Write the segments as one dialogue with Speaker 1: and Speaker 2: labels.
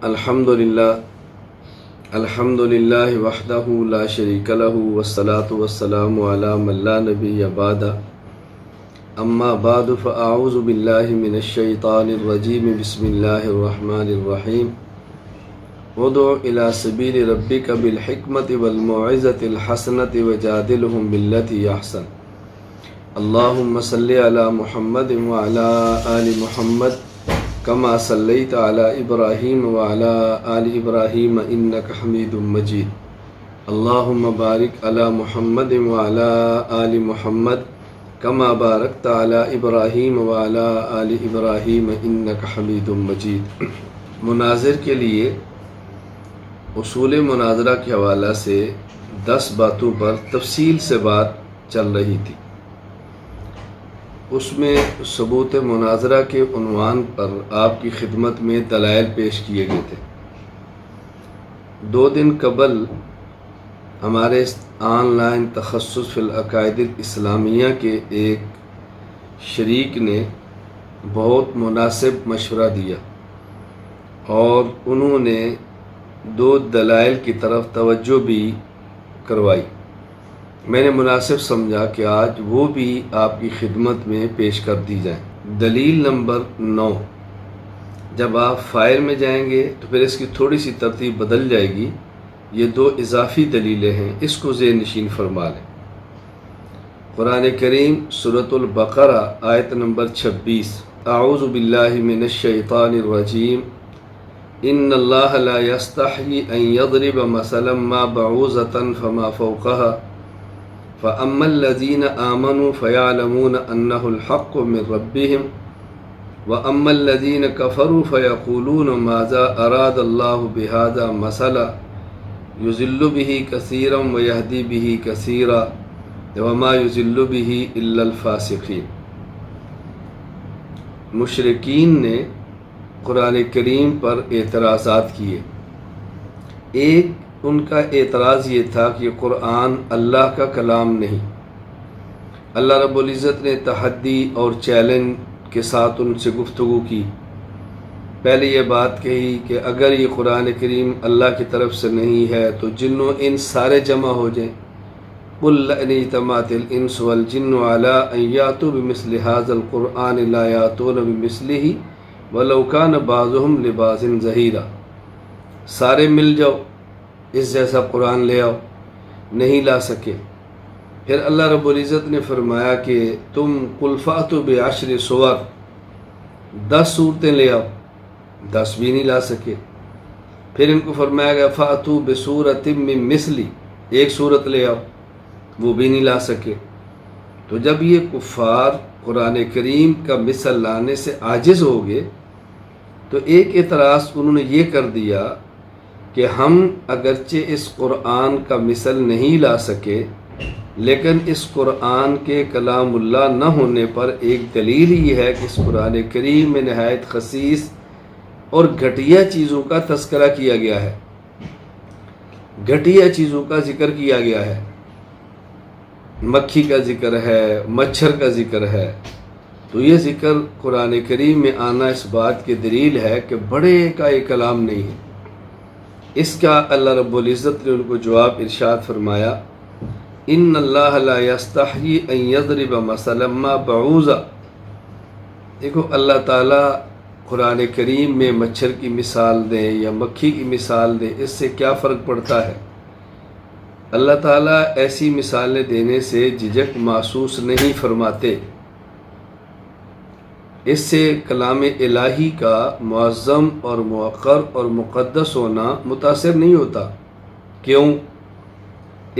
Speaker 1: الحمدللہ وحدہ لا شریک لہ والصلاة والسلام علی من لا نبی بعد اما بعد فاعوذ باللہ من الشیطان الرجیم بسم اللہ الرحمن الرحیم ادع الی سبیل ربک بالحکمت والموعظۃ الحسنۃ وجادلہم باللتی احسن اللہم صلی علی محمد وعلی آل محمد کما صلیت علی ابراہیم وعلی آل ابراہیم انک حمید مجید اللہم بارک علی محمد وعلی آل محمد کما بارکت علی ابراہیم وعلی آل ابراہیم انک حمید مجید۔ مناظر کے لیے اصول مناظرہ کے حوالہ سے 10 باتوں پر تفصیل سے بات چل رہی تھی۔ اس میں ثبوت مناظرہ کے عنوان پر آپ کی خدمت میں دلائل پیش کیے گئے تھے۔ 2 دن قبل ہمارے آن لائن تخصص فی العقائد الاسلامیہ کے ایک شریک نے بہت مناسب مشورہ دیا اور انہوں نے 2 دلائل کی طرف توجہ بھی کروائی۔ میں نے مناسب سمجھا کہ آج وہ بھی آپ کی خدمت میں پیش کر دی جائیں۔ دلیل نمبر 9، جب آپ فائل میں جائیں گے تو پھر اس کی تھوڑی سی ترتیب بدل جائے گی، یہ 2 اضافی دلیلیں ہیں، اس کو ذہن نشین فرما لیں۔ قرآن کریم سورۃ البقرہ آیت نمبر 26، اعوذ باللہ من الشیطان الرجیم ان اللہ لا یستحیی ان یضرب مثلا ما بعوضۃ فما فوقها فَأَمَّا الَّذِينَ آمَنُوا فَيَعْلَمُونَ أَنَّهُ الْحَقُّ مِنْ رَبِّهِمْ وَأَمَّا الَّذِينَ كَفَرُوا فَيَقُولُونَ مَاذَا أَرَادَ اللَّهُ بِهَذَا مَثَلًا يُضِلُّ بِهِ كَثِيرًا وَيَهْدِي بِهِ كَثِيرًا وَمَا يُضِلُّ بِهِ إِلَّا الْفَاسِقِينَ۔ مشرکین نے قرآن کریم پر اعتراضات کیے۔ ایک ان کا اعتراض یہ تھا کہ قرآن اللہ کا کلام نہیں۔ اللہ رب العزت نے تحدی اور چیلنج کے ساتھ ان سے گفتگو کی۔ پہلے یہ بات کہی کہ اگر یہ قرآن کریم اللہ کی طرف سے نہیں ہے تو جن و انس سارے جمع ہو جائیں۔ قُلْ لَئِنِ اجْتَمَعَتِ الْإِنسُ وَالْجِنُّ عَلَىٰ أَن يَأْتُوا بِمِثْلِ هَٰذَا الْقُرْآنِ لَا يَأْتُونَ بِمِثْلِهِ وَلَوْ كَانَ بَعْضُهُمْ لِبَعْضٍ ظَهِيرًا۔ سارے مل جاؤ، اس جیسا قرآن لے آؤ، نہیں لا سکے۔ پھر اللہ رب العزت نے فرمایا کہ تم قُلْ فَأْتُوا بِعَشْرِ سُوَرٍ، 10 صورتیں لے آؤ، 10 بھی نہیں لا سکے۔ پھر ان کو فرمایا گیا فَأْتُوا بِسُورَةٍ مِّن مِّثْلِهِ، ایک صورت لے آؤ، وہ بھی نہیں لا سکے۔ تو جب یہ کفار قرآن کریم کا مثل لانے سے عاجز ہو گئے تو ایک اعتراض انہوں نے یہ کر دیا کہ ہم اگرچہ اس قرآن کا مثل نہیں لا سکے لیکن اس قرآن کے کلام اللہ نہ ہونے پر ایک دلیل یہ ہے کہ اس قرآن کریم میں نہایت خسیس اور گھٹیا چیزوں کا تذکرہ کیا گیا ہے، گھٹیا چیزوں کا ذکر کیا گیا ہے، مکھی کا ذکر ہے، مچھر کا ذکر ہے۔ تو یہ ذکر قرآن کریم میں آنا اس بات کی دلیل ہے کہ بڑے کا یہ کلام نہیں ہے۔ اس کا اللہ رب العزت نے ان کو جواب ارشاد فرمایا ان اللہ لا یستحیی ان یضرب مثلا ما بعوضۃ۔ دیکھو اللہ تعالیٰ قرآن کریم میں مچھر کی مثال دیں یا مکھی کی مثال دیں، اس سے کیا فرق پڑتا ہے؟ اللہ تعالیٰ ایسی مثالیں دینے سے جھجک محسوس نہیں فرماتے۔ اس سے کلام الہی کا معظم اور موقر اور مقدس ہونا متاثر نہیں ہوتا۔ کیوں؟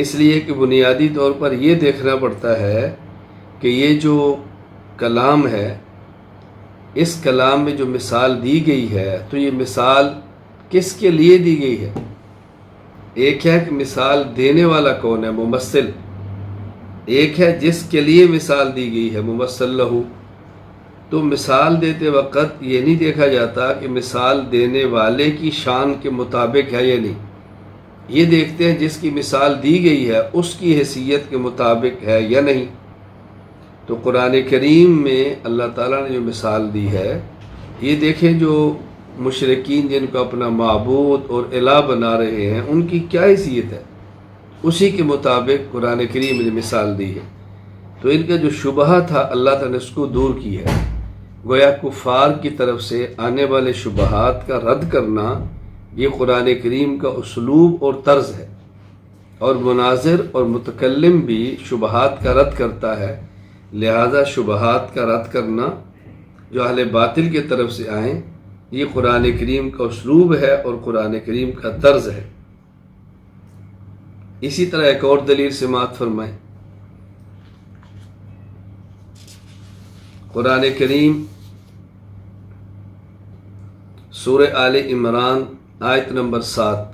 Speaker 1: اس لیے کہ بنیادی طور پر یہ دیکھنا پڑتا ہے کہ یہ جو کلام ہے، اس کلام میں جو مثال دی گئی ہے تو یہ مثال کس کے لیے دی گئی ہے؟ ایک ہے کہ مثال دینے والا کون ہے، ممثل، ایک ہے جس کے لیے مثال دی گئی ہے، ممثل لہو۔ تو مثال دیتے وقت یہ نہیں دیکھا جاتا کہ مثال دینے والے کی شان کے مطابق ہے یا نہیں، یہ دیکھتے ہیں جس کی مثال دی گئی ہے اس کی حیثیت کے مطابق ہے یا نہیں۔ تو قرآن کریم میں اللہ تعالیٰ نے جو مثال دی ہے، یہ دیکھیں جو مشرکین جن کو اپنا معبود اور الہ بنا رہے ہیں ان کی کیا حیثیت ہے، اسی کے مطابق قرآن کریم نے مثال دی ہے۔ تو ان کا جو شبہ تھا اللہ تعالیٰ نے اس کو دور کی ہے۔ گویا کفار کی طرف سے آنے والے شبہات کا رد کرنا یہ قرآن کریم کا اسلوب اور طرز ہے، اور مناظر اور متکلم بھی شبہات کا رد کرتا ہے، لہذا شبہات کا رد کرنا جو اہل باطل کی طرف سے آئیں یہ قرآن کریم کا اسلوب ہے اور قرآن کریم کا طرز ہے۔ اسی طرح ایک اور دلیل سماعت فرمائیں۔ قرآن کریم سورہ آل عمران آیت نمبر 7،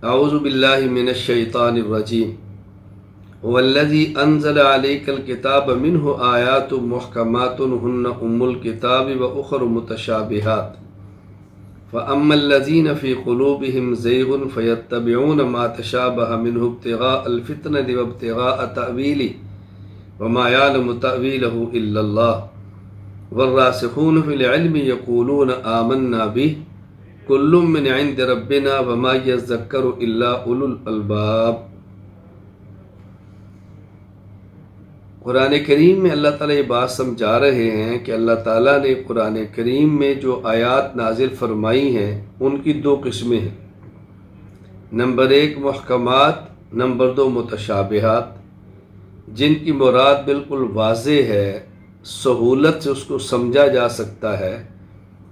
Speaker 1: اعوذ باللہ من الشیطان الرجیم، والذی انزل علیک الکتاب منہ آیات محکمات ہن ام الکتاب واخر متشابہات، فاما الذین فی قلوبہم زیغ فیتبعون ما تشابہ منہ ابتغاء الفتنۃ وابتغاء تأویلہ وما یعلم تأویلہ الا اللہ والراسخون فی العلم یقولون آمنا بہ کل من عند ربنا وما یذکر الا اولو الالباب۔ قرآن کریم میں اللہ تعالیٰ یہ بات سمجھا رہے ہیں کہ اللہ تعالیٰ نے قرآن کریم میں جو آیات نازل فرمائی ہیں ان کی دو قسمیں ہیں، نمبر 1 محکمات، نمبر 2 متشابہات، جن کی مراد بالکل واضح ہے، سہولت سے اس کو سمجھا جا سکتا ہے،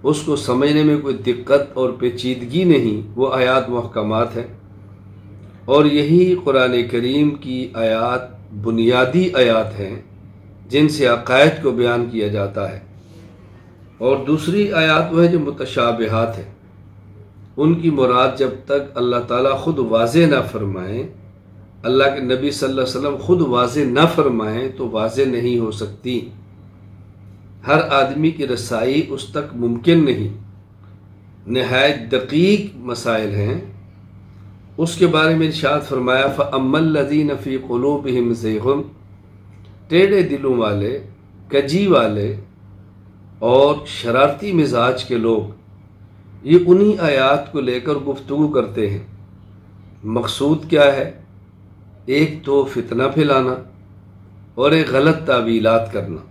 Speaker 1: اس کو سمجھنے میں کوئی دقت اور پیچیدگی نہیں، وہ آیات محکمات ہیں۔ اور یہی قرآن کریم کی آیات بنیادی آیات ہیں جن سے عقائد کو بیان کیا جاتا ہے، اور دوسری آیات وہ ہیں جو متشابہات ہیں، ان کی مراد جب تک اللہ تعالیٰ خود واضح نہ فرمائیں، اللہ کے نبی صلی اللہ علیہ وسلم خود واضح نہ فرمائیں تو واضح نہیں ہو سکتی، ہر آدمی کی رسائی اس تک ممکن نہیں، نہایت دقیق مسائل ہیں۔ اس کے بارے میں ارشاد فرمایا فَأَمَّا الَّذِينَ فِي قُلُوبِهِمْ زَيْغٌ، ٹیڑھے دلوں والے، کجی والے اور شرارتی مزاج کے لوگ یہ انہی آیات کو لے کر گفتگو کرتے ہیں۔ مقصود کیا ہے؟ ایک تو فتنہ پھیلانا اور ایک غلط تعویلات کرنا،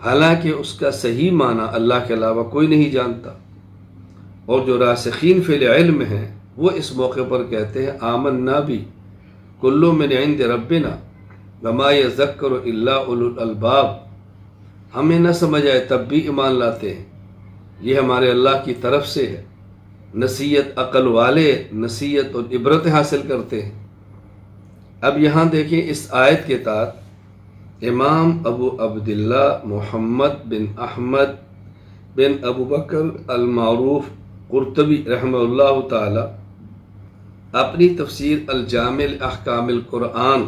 Speaker 1: حالانکہ اس کا صحیح معنی اللہ کے علاوہ کوئی نہیں جانتا۔ اور جو راسخین فی العلم ہیں وہ اس موقع پر کہتے ہیں آمنا بھی کل من عند ربنا وما یذکر الا اولو الالباب، ہمیں نہ سمجھ آئے تب بھی ایمان لاتے ہیں، یہ ہمارے اللہ کی طرف سے ہے۔ نصیحت عقل والے نصیحت اور عبرت حاصل کرتے ہیں۔ اب یہاں دیکھیں اس آیت کے تحت امام ابو عبداللہ محمد بن احمد بن ابو بکر المعروف قرطبی رحمہ اللہ تعالی اپنی تفسیر الجامع احکام القرآن،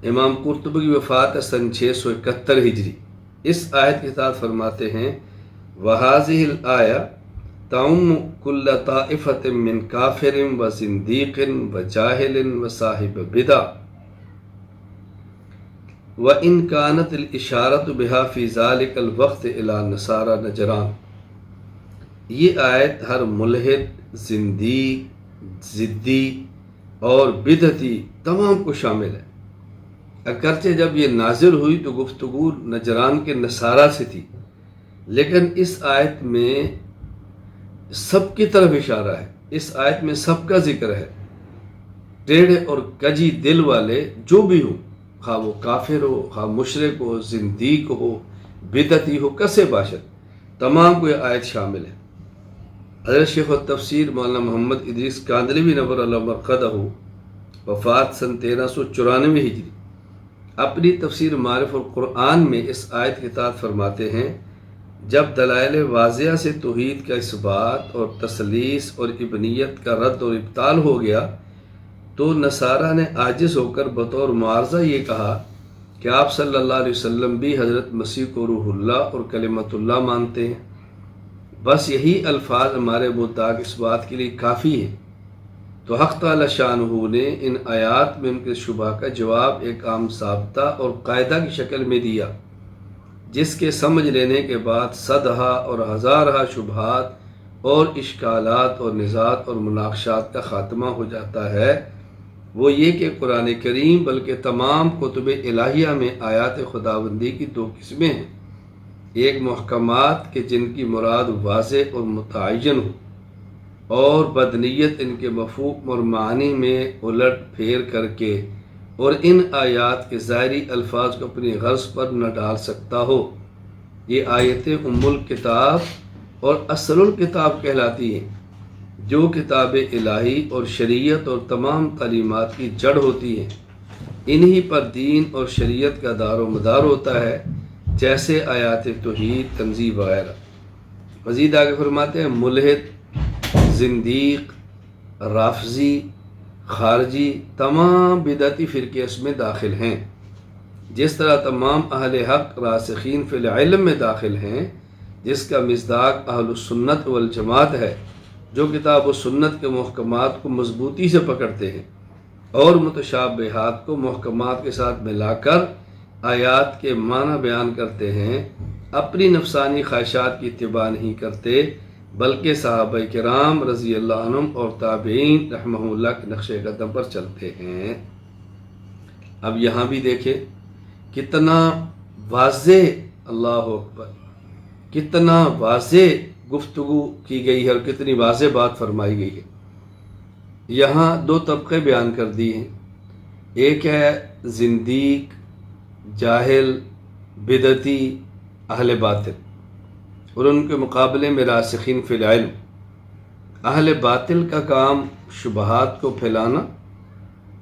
Speaker 1: امام قرطبی کی وفات سن 671 ہجری، اس آیت کے ساتھ فرماتے ہیں وَهَذِهِ الْآيَةُ تَعُمُّ كُلَّ طَائِفَةٍ مِّن كَافِرٍ وَزِنْدِيقٍ وَجَاهِلٍ وَصَاحِبِ بِدْعَةٍ وَإِنْ كَانَتِ الْإِشَارَةُ بِهَا فِي ذَلِكَ الْوَقْتِ إِلَى نَصَارَى نجران، یہ آیت ہر ملحد، زندیق، ضدی اور بدعتی تمام کو شامل ہے۔ اگرچہ جب یہ نازل ہوئی تو گفتگو نجران کے نصارہ سے تھی، لیکن اس آیت میں سب کی طرف اشارہ ہے، اس آیت میں سب کا ذکر ہے۔ ٹیڑھے اور کجی دل والے جو بھی ہوں، خواہ وہ کافر ہو، خواہ مشرک ہو، زندیق ہو، بدعتی ہو، کسے باشد، تمام کو یہ آیت شامل ہے۔ حضرت شیخ التفسیر مولانا محمد ادریس کاندھلوی نور اللہ مرقدہ وفات سن 1394 ہجری اپنی تفسیر معارف القرآن میں اس آیت کے تحت فرماتے ہیں جب دلائل واضحہ سے توحید کا اثبات اور تثلیث اور ابنیت کا رد اور ابطال ہو گیا تو نصارہ نے عاجز ہو کر بطور معارضہ یہ کہا کہ آپ صلی اللہ علیہ وسلم بھی حضرت مسیح کو روح اللہ اور کلمت اللہ مانتے ہیں، بس یہی الفاظ ہمارے مدعا اس بات کے لیے کافی ہے۔ تو حق تعالی شانہ نے ان آیات میں ان کے شبہ کا جواب ایک عام ضابطہ اور قاعدہ کی شکل میں دیا، جس کے سمجھ لینے کے بعد صدہا اور ہزارہا شبہات اور اشکالات اور نزاعات اور مناقشات کا خاتمہ ہو جاتا ہے، وہ یہ کہ قرآن کریم بلکہ تمام کتب الہیہ میں آیات خداوندی کی دو قسمیں ہیں، ایک محکمات کہ جن کی مراد واضح اور متعین ہو، اور بدنیت ان کے مفہوم اور معنی میں الٹ پھیر کر کے اور ان آیات کے ظاہری الفاظ کو اپنی غرض پر نہ ڈال سکتا ہو۔ یہ آیتیں ام الکتاب اور اصل الکتاب کہلاتی ہیں، جو کتاب الہی اور شریعت اور تمام تعلیمات کی جڑ ہوتی ہیں۔ انہی پر دین اور شریعت کا دار و مدار ہوتا ہے، جیسے آیات توحید، تنزیہ وغیرہ۔ مزید آگے فرماتے ہیں ملحد، زندیق، رافضی، خارجی تمام بدعتی فرقے اس میں داخل ہیں، جس طرح تمام اہل حق راسخین فی العلم میں داخل ہیں، جس کا مصداق اہل السنت والجماعت ہے، جو کتاب و سنت کے محکمات کو مضبوطی سے پکڑتے ہیں اور متشابہات کو محکمات کے ساتھ ملا کر آیات کے معنی بیان کرتے ہیں، اپنی نفسانی خواہشات کی اتباع نہیں کرتے، بلکہ صحابہ کرام رضی اللہ عنہم اور تابعین رحمہ اللہ کے نقش قدم پر چلتے ہیں۔ اب یہاں بھی دیکھیں کتنا واضح، اللہ اکبر، کتنا واضح گفتگو کی گئی ہے اور کتنی واضح بات فرمائی گئی ہے۔ یہاں دو طبقے بیان کر دی ہیں، ایک ہے زندیق، جاہل، بدعتی، اہل باطل، اور ان کے مقابلے میں راسخین فی العلم۔ اہل باطل کا کام شبہات کو پھیلانا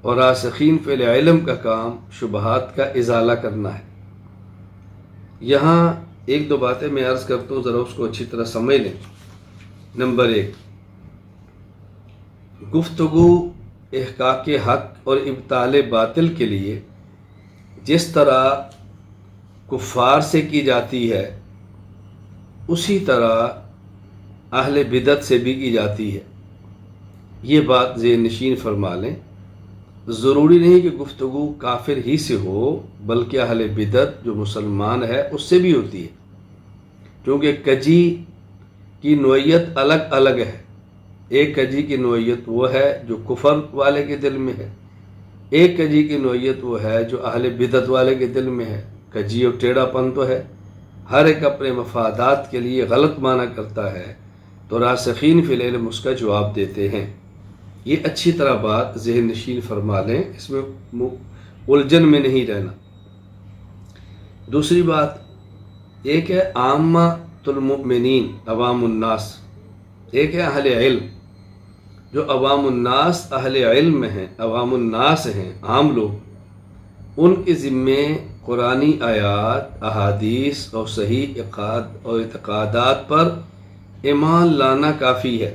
Speaker 1: اور راسخین فی العلم کا کام شبہات کا ازالہ کرنا ہے۔ یہاں ایک دو باتیں میں عرض کرتا ہوں، ذرا اس کو اچھی طرح سمجھ لیں۔ نمبر ایک، گفتگو احقاق حق اور ابطال باطل کے لیے جس طرح کفار سے کی جاتی ہے، اسی طرح اہل بدعت سے بھی کی جاتی ہے۔ یہ بات ذہن نشین فرما لیں، ضروری نہیں کہ گفتگو کافر ہی سے ہو، بلکہ اہل بدعت جو مسلمان ہے اس سے بھی ہوتی ہے، کیونکہ کجی کی نوعیت الگ الگ ہے۔ ایک کجی کی نوعیت وہ ہے جو کفر والے کے دل میں ہے، ایک کجی کی نوعیت وہ ہے جو اہل بدعت والے کے دل میں ہے۔ کجی اور ٹیڑھا پن تو ہے، ہر ایک اپنے مفادات کے لیے غلط معنی کرتا ہے، تو راسخین فی العلم اس کا جواب دیتے ہیں۔ یہ اچھی طرح بات ذہن نشین فرما لیں، اس میں الجھن میں نہیں رہنا۔ دوسری بات، ایک ہے عامۃ المؤمنین، عوام الناس، ایک ہے اہل علم۔ جو عوام الناس اہل علم ہیں، عوام الناس ہیں، عام لوگ، ان کے ذمے قرآنی آیات، احادیث اور صحیح عقائد اور اعتقادات پر ایمان لانا کافی ہے۔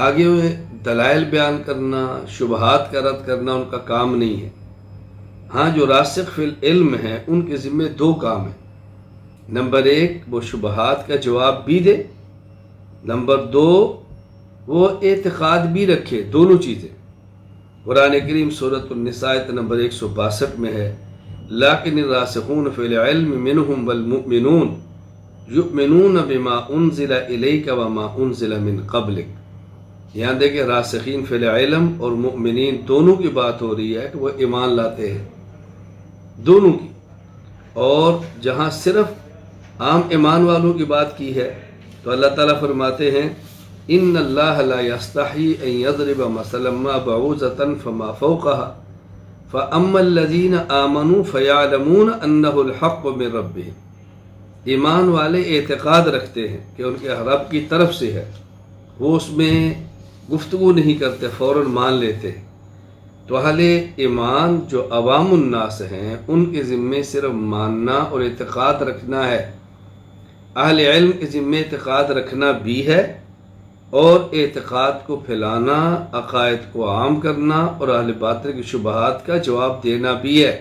Speaker 1: آگے ہوئے دلائل بیان کرنا، شبہات کا رد کرنا ان کا کام نہیں ہے۔ ہاں، جو راسخ فی العلم ہیں ان کے ذمے دو کام ہیں، نمبر ایک وہ شبہات کا جواب بھی دے، نمبر دو وہ اعتقاد بھی رکھے، دونوں چیزیں۔ قرآن کریم سورۃ النساء نمبر 162 میں ہے، لیکن الراسخون فی العلم منہم والمؤمنون یؤمنون بما انزل الیک وما انزل من قبلک۔ یہاں دیکھیں راسخین فی العلم اور مؤمنین دونوں کی بات ہو رہی ہے کہ وہ ایمان لاتے ہیں، دونوں کی۔ اور جہاں صرف عام ایمان والوں کی بات کی ہے تو اللہ تعالیٰ فرماتے ہیں ان اللہ لا یستحی ان یضرب مثلا ما بعوضۃ فما فوقها فاما الذین آمنوا فیعلمون انہ الحق من ربہم۔ ایمان والے اعتقاد رکھتے ہیں کہ ان کے رب کی طرف سے ہے، وہ اس میں گفتگو نہیں کرتے، فوراً مان لیتے ہیں۔ تو اہل ایمان جو عوام الناس ہیں ان کے ذمے صرف ماننا اور اعتقاد رکھنا ہے، اہل علم کے ذمے اعتقاد رکھنا بھی ہے اور اعتقاد کو پھیلانا، عقائد کو عام کرنا اور اہل باطل کی شبہات کا جواب دینا بھی ہے۔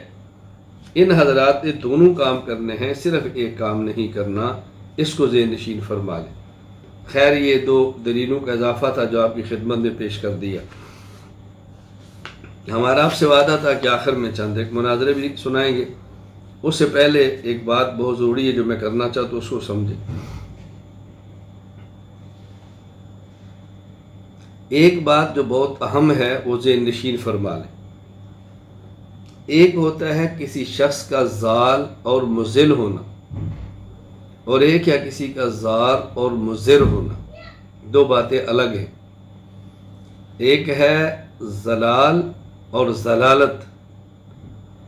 Speaker 1: ان حضرات نے دونوں کام کرنے ہیں، صرف ایک کام نہیں کرنا، اس کو ذہن نشین فرما لیں۔ خیر، یہ دو دلیلوں کا اضافہ تھا جو آپ کی خدمت میں پیش کر دیا۔ ہمارا آپ سے وعدہ تھا کہ آخر میں چند ایک مناظرے بھی سنائیں گے، اس سے پہلے ایک بات بہت ضروری ہے جو میں کرنا چاہتا ہوں، اس کو سمجھیں۔ ایک بات جو بہت اہم ہے وہ ذہن نشین فرما لیں۔ ایک ہوتا ہے کسی شخص کا زال اور مضل ہونا، اور ایک ہے کسی کا زار اور مضر ہونا، دو باتیں الگ ہیں۔ ایک ہے زلال اور زلالت،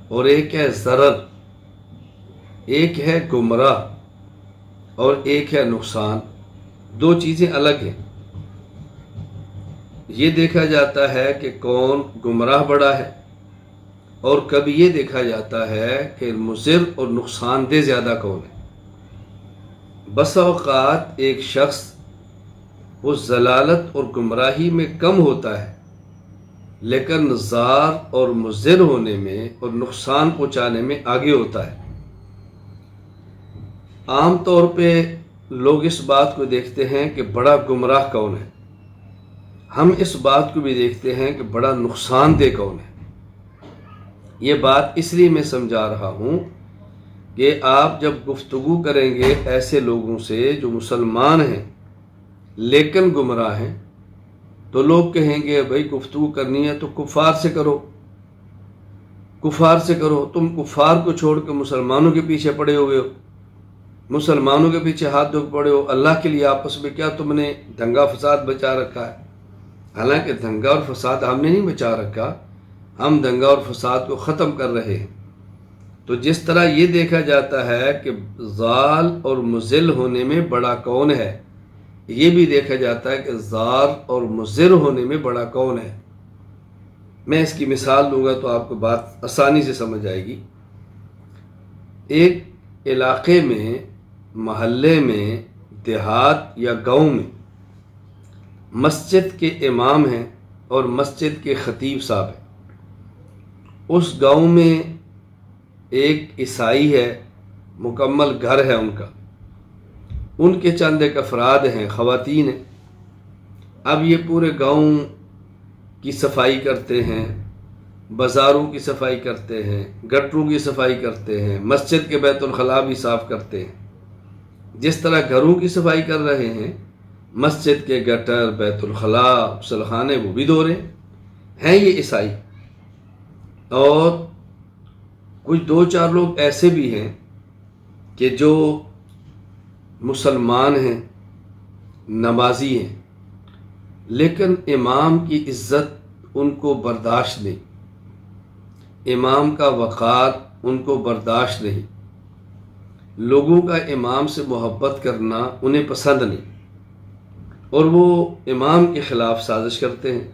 Speaker 1: اور ایک ہے ضرر۔ ایک ہے گمراہ اور ایک ہے نقصان، دو چیزیں الگ ہیں۔ یہ دیکھا جاتا ہے کہ کون گمراہ بڑا ہے، اور کبھی یہ دیکھا جاتا ہے کہ مضر اور نقصان دہ زیادہ کون ہے۔ بسا اوقات ایک شخص وہ ضلالت اور گمراہی میں کم ہوتا ہے، لیکن زار اور مضر ہونے میں اور نقصان پہنچانے میں آگے ہوتا ہے۔ عام طور پہ لوگ اس بات کو دیکھتے ہیں کہ بڑا گمراہ کون ہے، ہم اس بات کو بھی دیکھتے ہیں کہ بڑا نقصان دہ کون ہے۔ یہ بات اس لیے میں سمجھا رہا ہوں کہ آپ جب گفتگو کریں گے ایسے لوگوں سے جو مسلمان ہیں لیکن گمراہ ہیں، تو لوگ کہیں گے بھائی گفتگو کرنی ہے تو کفار سے کرو، کفار سے کرو، تم کفار کو چھوڑ کے مسلمانوں کے پیچھے پڑے ہوئے ہو، مسلمانوں کے پیچھے ہاتھ دھو پڑے ہو، اللہ کے لیے آپس میں کیا تم نے دنگا فساد بچا رکھا ہے؟ حالانکہ دنگا اور فساد ہم نے نہیں بچا رکھا، ہم دنگا اور فساد کو ختم کر رہے ہیں۔ تو جس طرح یہ دیکھا جاتا ہے کہ زال اور مضل ہونے میں بڑا کون ہے، یہ بھی دیکھا جاتا ہے کہ زار اور مضر ہونے میں بڑا کون ہے۔ میں اس کی مثال دوں گا تو آپ کو بات آسانی سے سمجھ آئے گی۔ ایک علاقے میں، محلے میں، دیہات یا گاؤں میں مسجد کے امام ہیں اور مسجد کے خطیب صاحب ہیں۔ اس گاؤں میں ایک عیسائی ہے، مکمل گھر ہے ان کا، ان کے چند ایک افراد ہیں، خواتین ہیں۔ اب یہ پورے گاؤں کی صفائی کرتے ہیں، بازاروں کی صفائی کرتے ہیں، گٹروں کی صفائی کرتے ہیں، مسجد کے بیت الخلاء بھی صاف کرتے ہیں۔ جس طرح گھروں کی صفائی کر رہے ہیں، مسجد کے گٹر، بیت الخلاء، غسلخانے وہ بھی دھو رہے ہیں یہ عیسائی۔ اور کچھ دو چار لوگ ایسے بھی ہیں کہ جو مسلمان ہیں، نمازی ہیں، لیکن امام کی عزت ان کو برداشت نہیں، امام کا وقار ان کو برداشت نہیں، لوگوں کا امام سے محبت کرنا انہیں پسند نہیں، اور وہ امام کے خلاف سازش کرتے ہیں۔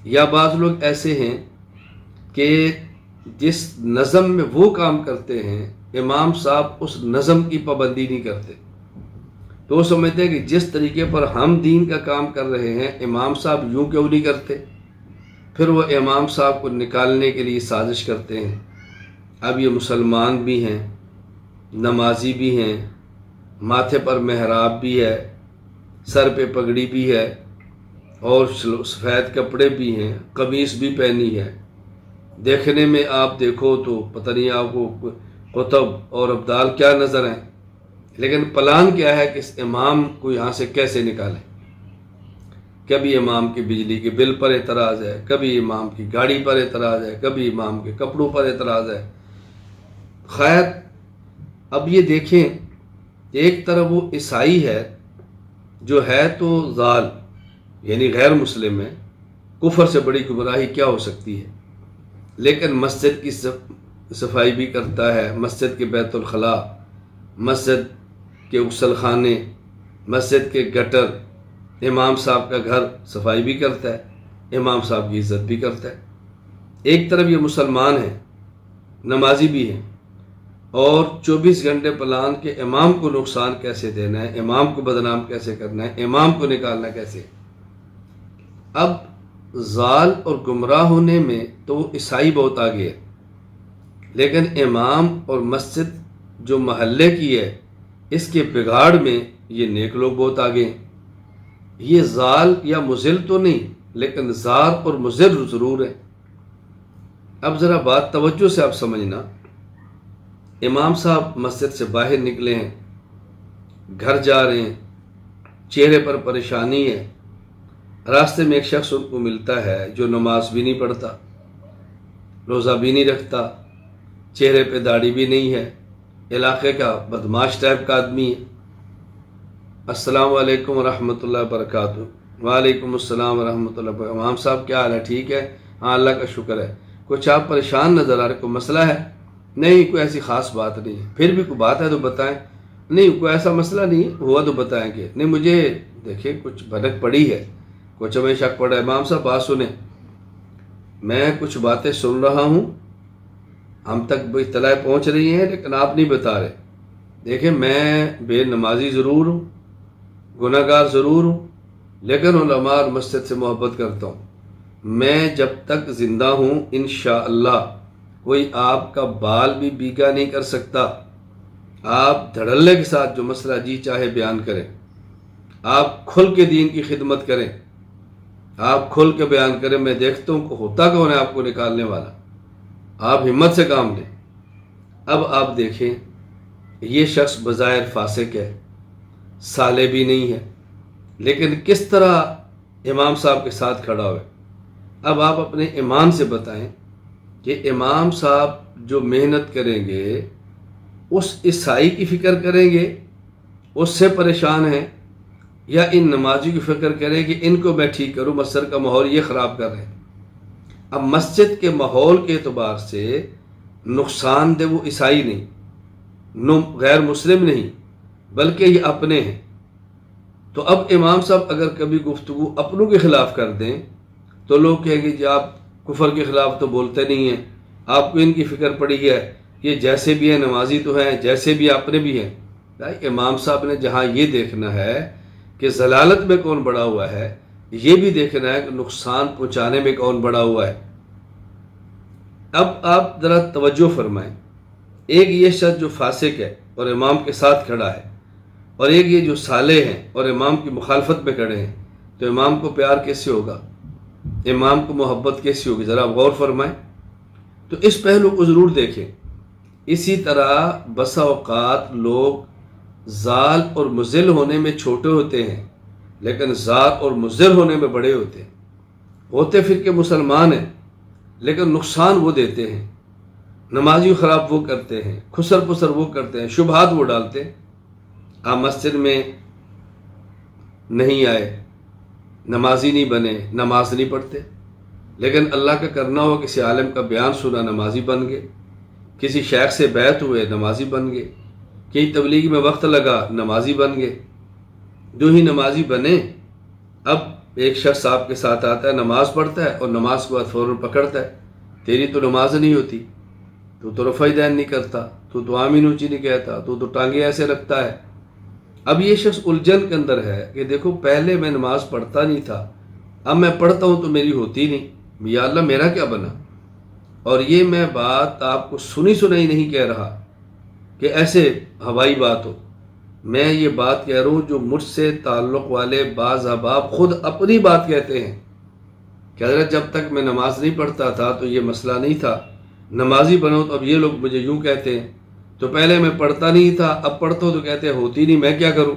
Speaker 1: یا بعض لوگ ایسے ہیں کہ جس نظم میں وہ کام کرتے ہیں امام صاحب اس نظم کی پابندی نہیں کرتے، تو وہ سمجھتے ہیں کہ جس طریقے پر ہم دین کا کام کر رہے ہیں امام صاحب یوں کیوں نہیں کرتے، پھر وہ امام صاحب کو نکالنے کے لیے سازش کرتے ہیں۔ اب یہ مسلمان بھی ہیں، نمازی بھی ہیں، ماتھے پر محراب بھی ہے، سر پہ پگڑی بھی ہے، اور سفید کپڑے بھی ہیں، قمیص بھی پہنی ہے، دیکھنے میں آپ دیکھو تو پتہ نہیں آپ کو قطب اور ابدال کیا نظر ہیں، لیکن پلان کیا ہے کہ اس امام کو یہاں سے کیسے نکالیں۔ کبھی امام کی بجلی کے بل پر اعتراض ہے، کبھی امام کی گاڑی پر اعتراض ہے، کبھی امام کے کپڑوں پر اعتراض ہے۔ خیر، اب یہ دیکھیں کہ ایک طرف وہ عیسائی ہے جو ہے تو ضال یعنی غیر مسلم ہے، کفر سے بڑی گمراہی کیا ہو سکتی ہے، لیکن مسجد کی صفائی بھی کرتا ہے، مسجد کے بیت الخلاء، مسجد کے غسل خانے، مسجد کے گٹر، امام صاحب کا گھر صفائی بھی کرتا ہے، امام صاحب کی عزت بھی کرتا ہے۔ ایک طرف یہ مسلمان ہیں، نمازی بھی ہیں، اور 24 گھنٹے پلان کے امام کو نقصان کیسے دینا ہے، امام کو بدنام کیسے کرنا ہے، امام کو نکالنا کیسے۔ اب ضال اور گمراہ ہونے میں تو عیسائی بہت آگے ہے، لیکن امام اور مسجد جو محلے کی ہے اس کے بگاڑ میں یہ نیک لوگ بہت آگے ہیں۔ یہ ضال یا مضل تو نہیں، لیکن زار اور مضر ضرور ہے۔ اب ذرا بات توجہ سے آپ سمجھنا، امام صاحب مسجد سے باہر نکلے ہیں، گھر جا رہے ہیں، چہرے پر پریشانی ہے، راستے میں ایک شخص ان کو ملتا ہے جو نماز بھی نہیں پڑھتا، روزہ بھی نہیں رکھتا، چہرے پہ داڑھی بھی نہیں ہے، علاقے کا بدماش ٹائپ کا آدمی ہے۔ السلام علیکم ورحمۃ اللہ وبرکاتہ۔ وعلیکم السلام ورحمۃ اللہ وبرکاتہ۔ امام صاحب کیا حال ہے؟ ٹھیک ہے؟ ہاں اللہ کا شکر ہے۔ کچھ آپ پریشان نظر آ رہے، کوئی مسئلہ ہے؟ نہیں کوئی ایسی خاص بات نہیں ہے۔ پھر بھی کوئی بات ہے تو بتائیں۔ نہیں کوئی ایسا مسئلہ نہیں ہے، ہوا تو بتائیں گے۔ نہیں مجھے دیکھیں کچھ بھنک پڑی ہے، کچھ ہمیں شک پڑا ہے۔ امام صاحب بات سنیں، میں کچھ باتیں سن رہا ہوں، ہم تک وہ اطلاع پہنچ رہی ہیں لیکن آپ نہیں بتا رہے۔ دیکھیں میں بے نمازی ضرور ہوں، گناہ گار ضرور ہوں، لیکن علماء اور مسجد سے محبت کرتا ہوں۔ میں جب تک زندہ ہوں انشاءاللہ کوئی آپ کا بال بھی بیگا نہیں کر سکتا۔ آپ دھڑلے کے ساتھ جو مسئلہ جی چاہے بیان کریں، آپ کھل کے دین کی خدمت کریں، آپ کھل کے بیان کریں۔ میں دیکھتا ہوں کہ ہوتا کون ہے آپ کو نکالنے والا۔ آپ ہمت سے کام لیں۔ اب آپ دیکھیں یہ شخص بظاہر فاسق ہے، صالح بھی نہیں ہے، لیکن کس طرح امام صاحب کے ساتھ کھڑا ہوئے۔ اب آپ اپنے ایمان سے بتائیں کہ امام صاحب جو محنت کریں گے اس عیسائی کی فکر کریں گے، اس سے پریشان ہیں، یا ان نمازی کی فکر کریں کہ ان کو میں ٹھیک کروں، مسجد کا ماحول یہ خراب کر رہے ہیں۔ اب مسجد کے ماحول کے اعتبار سے نقصان دہ وہ عیسائی نہیں، غیر مسلم نہیں، بلکہ یہ اپنے ہیں۔ تو اب امام صاحب اگر کبھی گفتگو اپنوں کے خلاف کر دیں تو لوگ کہیں گے جی آپ کفر کے خلاف تو بولتے نہیں ہیں، آپ کو ان کی فکر پڑی ہے، یہ جیسے بھی ہیں نمازی تو ہیں، جیسے بھی اپنے بھی ہیں۔ بھائی امام صاحب نے جہاں یہ دیکھنا ہے کہ ضلالت میں کون بڑا ہوا ہے، یہ بھی دیکھنا ہے کہ نقصان پہنچانے میں کون بڑا ہوا ہے۔ اب آپ ذرا توجہ فرمائیں، ایک یہ شخص جو فاسق ہے اور امام کے ساتھ کھڑا ہے، اور ایک یہ جو صالح ہیں اور امام کی مخالفت میں کھڑے ہیں، تو امام کو پیار کیسے ہوگا، امام کو محبت کیسی ہوگی؟ ذرا غور فرمائیں۔ تو اس پہلو کو ضرور دیکھیں۔ اسی طرح بسا اوقات لوگ ضال اور مضل ہونے میں چھوٹے ہوتے ہیں لیکن ضال اور مضل ہونے میں بڑے ہوتے ہیں، ہوتے پھر کے مسلمان ہیں لیکن نقصان وہ دیتے ہیں، نمازی خراب وہ کرتے ہیں، خسر پسر وہ کرتے ہیں، شبہات وہ ڈالتے ہیں۔ آپ مسجد میں نہیں آئے، نمازی نہیں بنے، نماز نہیں پڑھتے، لیکن اللہ کا کرنا ہو کسی عالم کا بیان سنا، نمازی بن گئے، کسی شیخ سے بیعت ہوئے، نمازی بن گئے، کہیں تبلیغ میں وقت لگا، نمازی بن گئے۔ جو ہی نمازی بنے، اب ایک شخص آپ کے ساتھ آتا ہے، نماز پڑھتا ہے اور نماز کے بعد فوراً پکڑتا ہے، تیری تو نماز نہیں ہوتی، تو رفع دین نہیں کرتا، تو آمین اونچی نہیں کہتا، تو ٹانگیں ایسے رکھتا ہے۔ اب یہ شخص الجھن کے اندر ہے کہ دیکھو پہلے میں نماز پڑھتا نہیں تھا، اب میں پڑھتا ہوں تو میری ہوتی نہیں، یا اللہ میرا کیا بنا؟ اور یہ میں بات آپ کو سنی سنائی نہیں کہہ رہا کہ ایسے ہوائی بات ہو، میں یہ بات کہہ رہا ہوں جو مجھ سے تعلق والے بعض احباب خود اپنی بات کہتے ہیں کہ حضرت جب تک میں نماز نہیں پڑھتا تھا تو یہ مسئلہ نہیں تھا، نمازی بنو تو اب یہ لوگ مجھے یوں کہتے ہیں، تو پہلے میں پڑھتا نہیں تھا، اب پڑھتا ہوں تو کہتے ہیں ہوتی نہیں، میں کیا کروں؟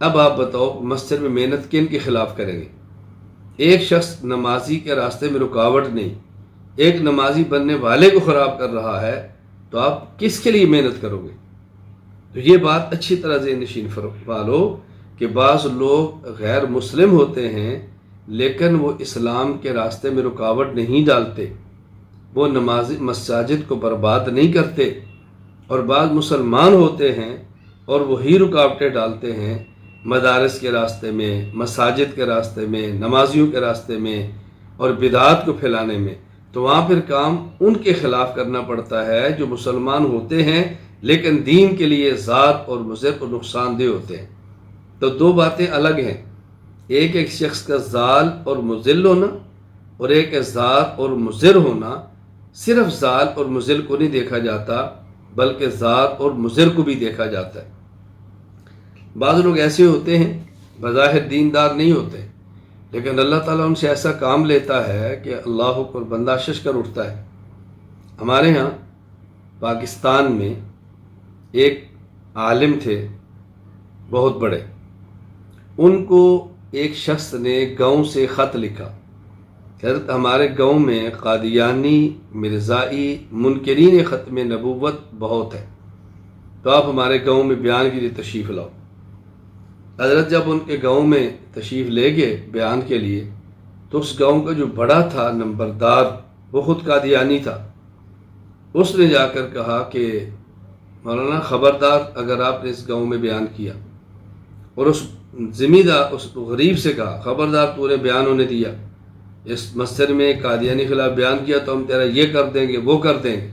Speaker 1: اب آپ بتاؤ مسجد میں محنت کن کے خلاف کریں گے؟ ایک شخص نمازی کے راستے میں رکاوٹ نہیں، ایک نمازی بننے والے کو خراب کر رہا ہے، تو آپ کس کے لیے محنت کرو گے؟ تو یہ بات اچھی طرح ذہن نشین فرما لو کہ بعض لوگ غیر مسلم ہوتے ہیں لیکن وہ اسلام کے راستے میں رکاوٹ نہیں ڈالتے، وہ نماز مساجد کو برباد نہیں کرتے، اور بعض مسلمان ہوتے ہیں اور وہی رکاوٹیں ڈالتے ہیں مدارس کے راستے میں، مساجد کے راستے میں، نمازیوں کے راستے میں اور بدعات کو پھیلانے میں۔ تو وہاں پھر کام ان کے خلاف کرنا پڑتا ہے جو مسلمان ہوتے ہیں لیکن دین کے لیے ذات اور مضر اور نقصان دہ ہوتے ہیں۔ تو دو باتیں الگ ہیں، ایک شخص کا ذال اور مضل ہونا اور ایک ذات اور مضر ہونا۔ صرف ذال اور مضل کو نہیں دیکھا جاتا بلکہ ذات اور مضر کو بھی دیکھا جاتا ہے۔ بعض لوگ ایسے ہوتے ہیں بظاہر دیندار نہیں ہوتے لیکن اللہ تعالیٰ ان سے ایسا کام لیتا ہے کہ اللہ پر بندہ شش کر اٹھتا ہے۔ ہمارے ہاں پاکستان میں ایک عالم تھے بہت بڑے، ان کو ایک شخص نے گاؤں سے خط لکھا، حضرت ہمارے گاؤں میں قادیانی، مرزائی، منکرین ختم نبوت بہت ہے، تو آپ ہمارے گاؤں میں بیان کے لیے تشریف لاؤ۔ حضرت جب ان کے گاؤں میں تشریف لے گئے بیان کے لیے، تو اس گاؤں کا جو بڑا تھا نمبردار، وہ خود قادیانی تھا، اس نے جا کر کہا کہ مولانا خبردار اگر آپ نے اس گاؤں میں بیان کیا، اور اس زمیندار، اس غریب سے کہا خبردار تو نے بیان ہونے دیا، اس مسجد میں قادیانی خلاف بیان کیا تو ہم تیرا یہ کر دیں گے وہ کر دیں گے۔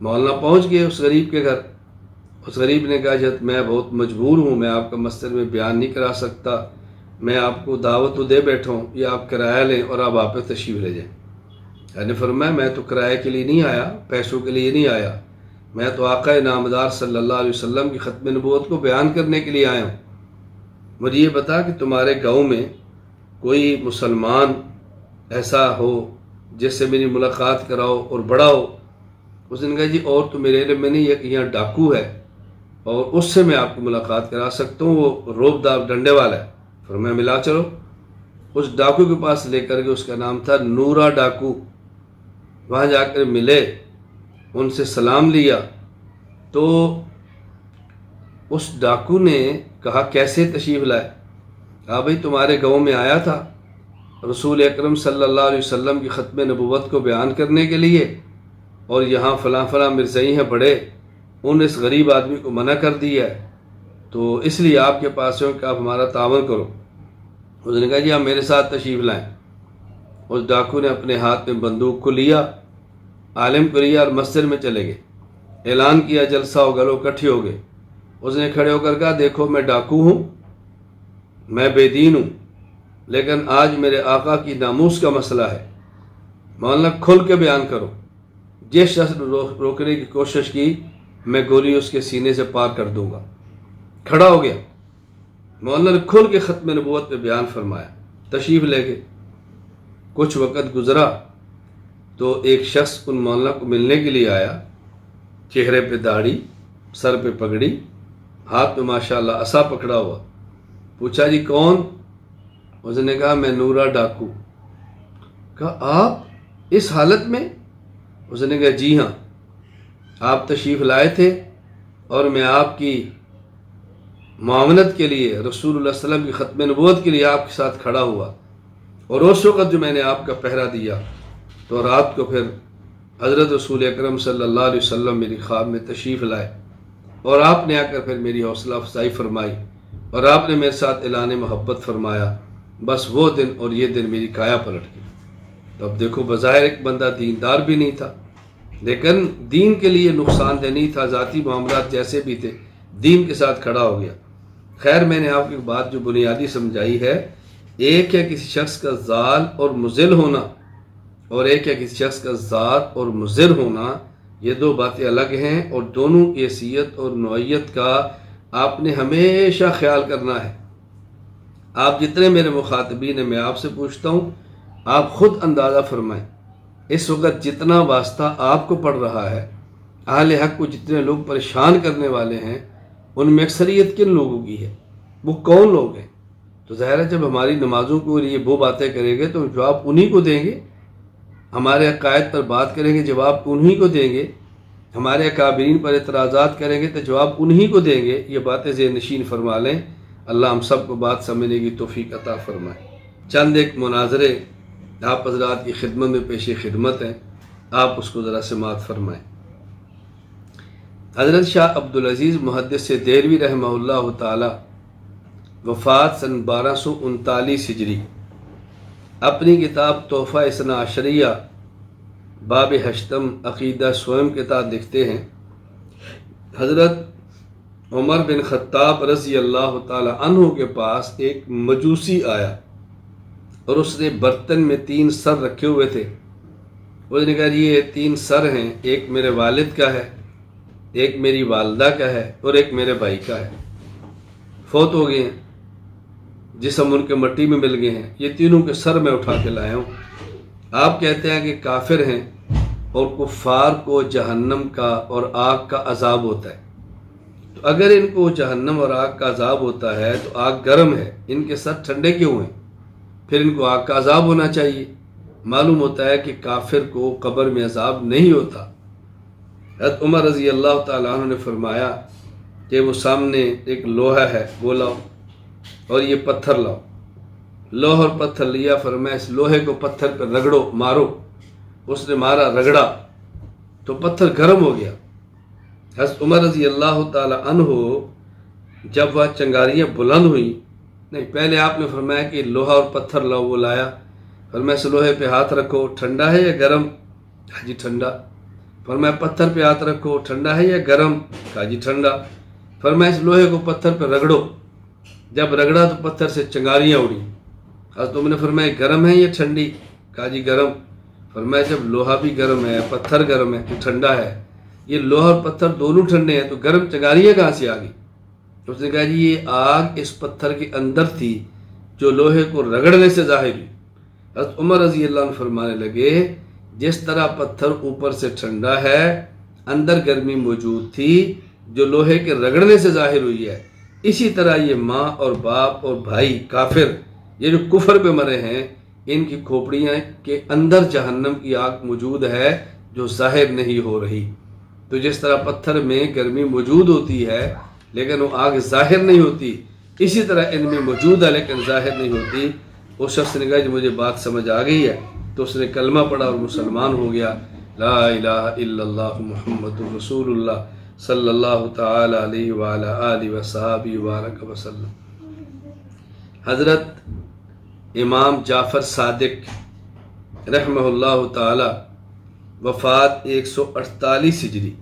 Speaker 1: مولانا پہنچ گئے اس غریب کے گھر، اس غریب نے کہا جب میں بہت مجبور ہوں، میں آپ کا مسجد میں بیان نہیں کرا سکتا، میں آپ کو دعوت تو دے بیٹھا ہوں، یہ آپ کرایہ لیں اور آپ واپس تشریف لے جائیں۔ میں نے فرمایا میں تو کرائے کے لیے نہیں آیا، پیسوں کے لیے نہیں آیا، میں تو آقا نامدار صلی اللہ علیہ وسلم کی ختم نبوت کو بیان کرنے کے لیے آیا ہوں۔ مجھے یہ بتا کہ تمہارے گاؤں میں کوئی مسلمان ایسا ہو جس سے میری ملاقات کراؤ اور بڑا ہو۔ اس نے کہا جی اور تو میرے علم میں نہیں، یہاں ڈاکو ہے اور اس سے میں آپ کو ملاقات کرا سکتا ہوں، وہ روب داب ڈنڈے والا ہے۔ فرمایا ملا چلو۔ اس ڈاکو کے پاس لے کر کے، اس کا نام تھا نورا ڈاکو، وہاں جا کر ملے، ان سے سلام لیا، تو اس ڈاکو نے کہا کیسے تشریف لائے؟ کہا بھائی تمہارے گاؤں میں آیا تھا رسول اکرم صلی اللہ علیہ وسلم کی ختم نبوت کو بیان کرنے کے لیے، اور یہاں فلاں فلاں مرزائی ہیں بڑے، ان اس غریب آدمی کو منع کر دیا ہے، تو اس لیے آپ کے پاس ہوں کہ آپ ہمارا تعاون کرو۔ اس نے کہا جی آپ میرے ساتھ تشریف لائیں۔ اس ڈاکو نے اپنے ہاتھ میں بندوق کو لیا، عالم کو لیا اور مسجد میں چلے گئے، اعلان کیا جلسہ ہوگا، لوگ اکٹھے ہو گئے۔ اس نے کھڑے ہو کر کہا دیکھو میں ڈاکو ہوں، میں بے دین ہوں، لیکن آج میرے آقا کی ناموس کا مسئلہ ہے، مولانا کھل کے بیان کرو۔ جس شخص نے روکنے کی کوشش کی میں گولی اس کے سینے سے پار کر دوں گا۔ کھڑا ہو گیا، مولانا نے کھل کے ختم نبوت پہ بیان فرمایا، تشریف لے گئے۔ کچھ وقت گزرا تو ایک شخص ان مولانا کو ملنے کے لیے آیا، چہرے پہ داڑھی، سر پہ پگڑی، ہاتھ میں ماشاءاللہ عصا پکڑا ہوا۔ پوچھا جی کون؟ اس نے کہا میں نورا ڈاکو۔ کہا آپ اس حالت میں؟ اس نے کہا جی ہاں، آپ تشریف لائے تھے اور میں آپ کی معاونت کے لیے، رسول اللہ صلی اللہ علیہ وسلم کی ختم نبوت کے لیے آپ کے ساتھ کھڑا ہوا، اور اس وقت جو میں نے آپ کا پہرا دیا تو رات کو پھر حضرت رسول اکرم صلی اللہ علیہ وسلم میری خواب میں تشریف لائے، اور آپ نے آ کر پھر میری حوصلہ افزائی فرمائی، اور آپ نے میرے ساتھ اعلان محبت فرمایا۔ بس وہ دن اور یہ دن میری کایا پلٹ گئی۔ تو اب دیکھو بظاہر ایک بندہ دیندار بھی نہیں تھا، لیکن دین کے لیے نقصان دہ نہیں تھا، ذاتی معاملات جیسے بھی تھے، دین کے ساتھ کھڑا ہو گیا۔ خیر میں نے آپ کی بات جو بنیادی سمجھائی ہے، ایک ہے کسی شخص کا ضال اور مضل ہونا، اور ایک ہے کسی شخص کا ذات اور مضر ہونا، یہ دو باتیں الگ ہیں، اور دونوں کی حیثیت اور نوعیت کا آپ نے ہمیشہ خیال کرنا ہے۔ آپ جتنے میرے مخاطبین ہیں، میں آپ سے پوچھتا ہوں آپ خود اندازہ فرمائیں، اس وقت جتنا واسطہ آپ کو پڑ رہا ہے، اہل حق کو جتنے لوگ پریشان کرنے والے ہیں، ان میں اکثریت کن لوگوں کی ہے؟ وہ کون لوگ ہیں؟ تو ظاہر ہے جب ہماری نمازوں کو یہ وہ باتیں کریں گے تو جواب انہی کو دیں گے، ہمارے عقائد پر بات کریں گے جواب انہی کو دیں گے، ہمارے اکابرین پر اعتراضات کریں گے تو جواب انہی کو دیں گے۔ یہ باتیں ذہن نشین فرما لیں، اللہ ہم سب کو بات سمجھنے کی توفیق عطا فرمائے۔ چند ایک مناظرے آپ حضرات کی خدمت میں پیش خدمت ہیں، آپ اس کو ذرا سماعت فرمائیں۔ حضرت شاہ عبدالعزیز محدث دہلوی رحمہ اللہ تعالی، وفات سن 1239 ہجری، اپنی کتاب تحفہ اثنا عشریہ باب ہشتم عقیدہ سوئم کے تحت لکھتے ہیں، حضرت عمر بن خطاب رضی اللہ تعالی عنہ کے پاس ایک مجوسی آیا، اور اس نے برتن میں 3 سر رکھے ہوئے تھے۔ اس نے کہا یہ 3 سر ہیں، ایک میرے والد کا ہے، ایک میری والدہ کا ہے، اور ایک میرے بھائی کا ہے، فوت ہو گئے ہیں، جسم ان کے مٹی میں مل گئے ہیں، یہ تینوں کے سر میں اٹھا کے لایا ہوں۔ آپ کہتے ہیں کہ کافر ہیں، اور کفار کو جہنم کا اور آگ کا عذاب ہوتا ہے۔ تو اگر ان کو جہنم اور آگ کا عذاب ہوتا ہے تو آگ گرم ہے، ان کے ساتھ ٹھنڈے کیوں ہیں؟ پھر ان کو آگ کا عذاب ہونا چاہیے۔ معلوم ہوتا ہے کہ کافر کو قبر میں عذاب نہیں ہوتا۔ حضرت عمر رضی اللہ تعالیٰ عنہ نے فرمایا کہ وہ سامنے ایک لوہا ہے، وہ لاؤ، اور یہ پتھر لاؤ۔ لوہا اور پتھر لیا، فرمایا اس لوہے کو پتھر پر رگڑو، مارو۔ اس نے مارا، رگڑا تو پتھر گرم ہو گیا۔ حضرت عمر رضی اللہ تعالی عنہ جب وہ چنگاریاں بلند ہوئیں، نہیں پہلے آپ نے فرمایا کہ لوہا اور پتھر لاؤ، وہ لایا۔ فرمایا اس لوہے پہ ہاتھ رکھو، ٹھنڈا ہے یا گرم؟ کہا جی ٹھنڈا۔ فرمایا پتھر پہ ہاتھ رکھو، ٹھنڈا ہے یا گرم؟ کہا جی ٹھنڈا۔ فرمایا اس لوہے کو پتھر پہ رگڑو۔ جب رگڑا تو پتھر سے چنگاریاں اڑیں۔ حضرت عمر نے فرمایا گرم ہے یا ٹھنڈی؟ کہا جی گرم۔ فرمایا جب لوہا بھی گرم ہے، پتھر گرم ہے تو ٹھنڈا ہے، یہ لوہا اور پتھر دونوں ٹھنڈے ہیں تو گرم چنگاریاں کہاں سے آ گئی؟ تو اس نے کہا جی یہ آگ اس پتھر کے اندر تھی جو لوہے کو رگڑنے سے ظاہر ہوئی۔ حضرت عمر رضی اللہ عنہ فرمانے لگے جس طرح پتھر اوپر سے ٹھنڈا ہے، اندر گرمی موجود تھی جو لوہے کے رگڑنے سے ظاہر ہوئی ہے، اسی طرح یہ ماں اور باپ اور بھائی کافر، یہ جو کفر پہ مرے ہیں، ان کی کھوپڑیاں کے اندر جہنم کی آگ موجود ہے جو ظاہر نہیں ہو رہی۔ تو جس طرح پتھر میں گرمی موجود ہوتی ہے لیکن وہ آگ ظاہر نہیں ہوتی، اسی طرح ان میں موجود ہے لیکن ظاہر نہیں ہوتی۔ اس شخص نے کہا کہ مجھے بات سمجھ آ گئی ہے، تو اس نے کلمہ پڑھا اور مسلمان ہو گیا۔ لا الہ الا اللہ محمد رسول اللہ صلی اللہ تعالی علیہ وعلی آلہ وصحبہ وبارک وسلم۔ حضرت امام جعفر صادق رحمہ اللہ تعالی، وفات 148 ہجری۔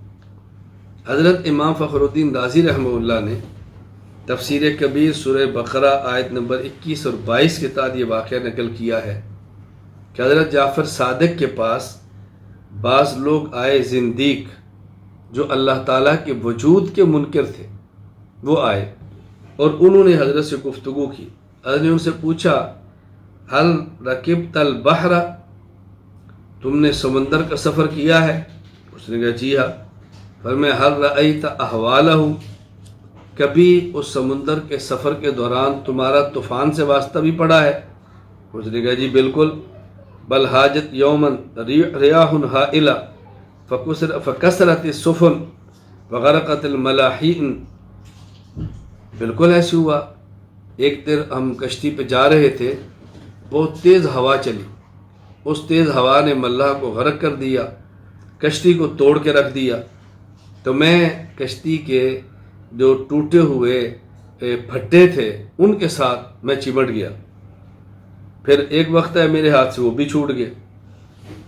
Speaker 1: حضرت امام فخر الدین رازی رحمہ اللہ نے تفسیر کبیر سورہ بقرہ آیت نمبر 21 اور 22 کے تحت یہ واقعہ نقل کیا ہے کہ حضرت جعفر صادق کے پاس بعض لوگ آئے، زندیق جو اللہ تعالیٰ کے وجود کے منکر تھے، وہ آئے اور انہوں نے حضرت سے گفتگو کی۔ حضرت نے ان سے پوچھا حل رکبت البحر، تم نے سمندر کا سفر کیا ہے؟ اس نے کہا جی ہاں۔ فرمایا حل رأیت احوالہ، کبھی اس سمندر کے سفر کے دوران تمہارا طوفان سے واسطہ بھی پڑا ہے؟ اس نے کہا جی بالکل۔ بل حاجت یومن ریاح ہائلہ فکسرت السفن وغرقت الملاحین، بالکل ایسے ہوا۔ ایک دن ہم کشتی پہ جا رہے تھے، بہت تیز ہوا چلی، اس تیز ہوا نے ملاح کو غرق کر دیا، کشتی کو توڑ کے رکھ دیا۔ تو میں کشتی کے جو ٹوٹے ہوئے پھٹے تھے ان کے ساتھ میں چمٹ گیا، پھر ایک وقت ہے میرے ہاتھ سے وہ بھی چھوٹ گئے۔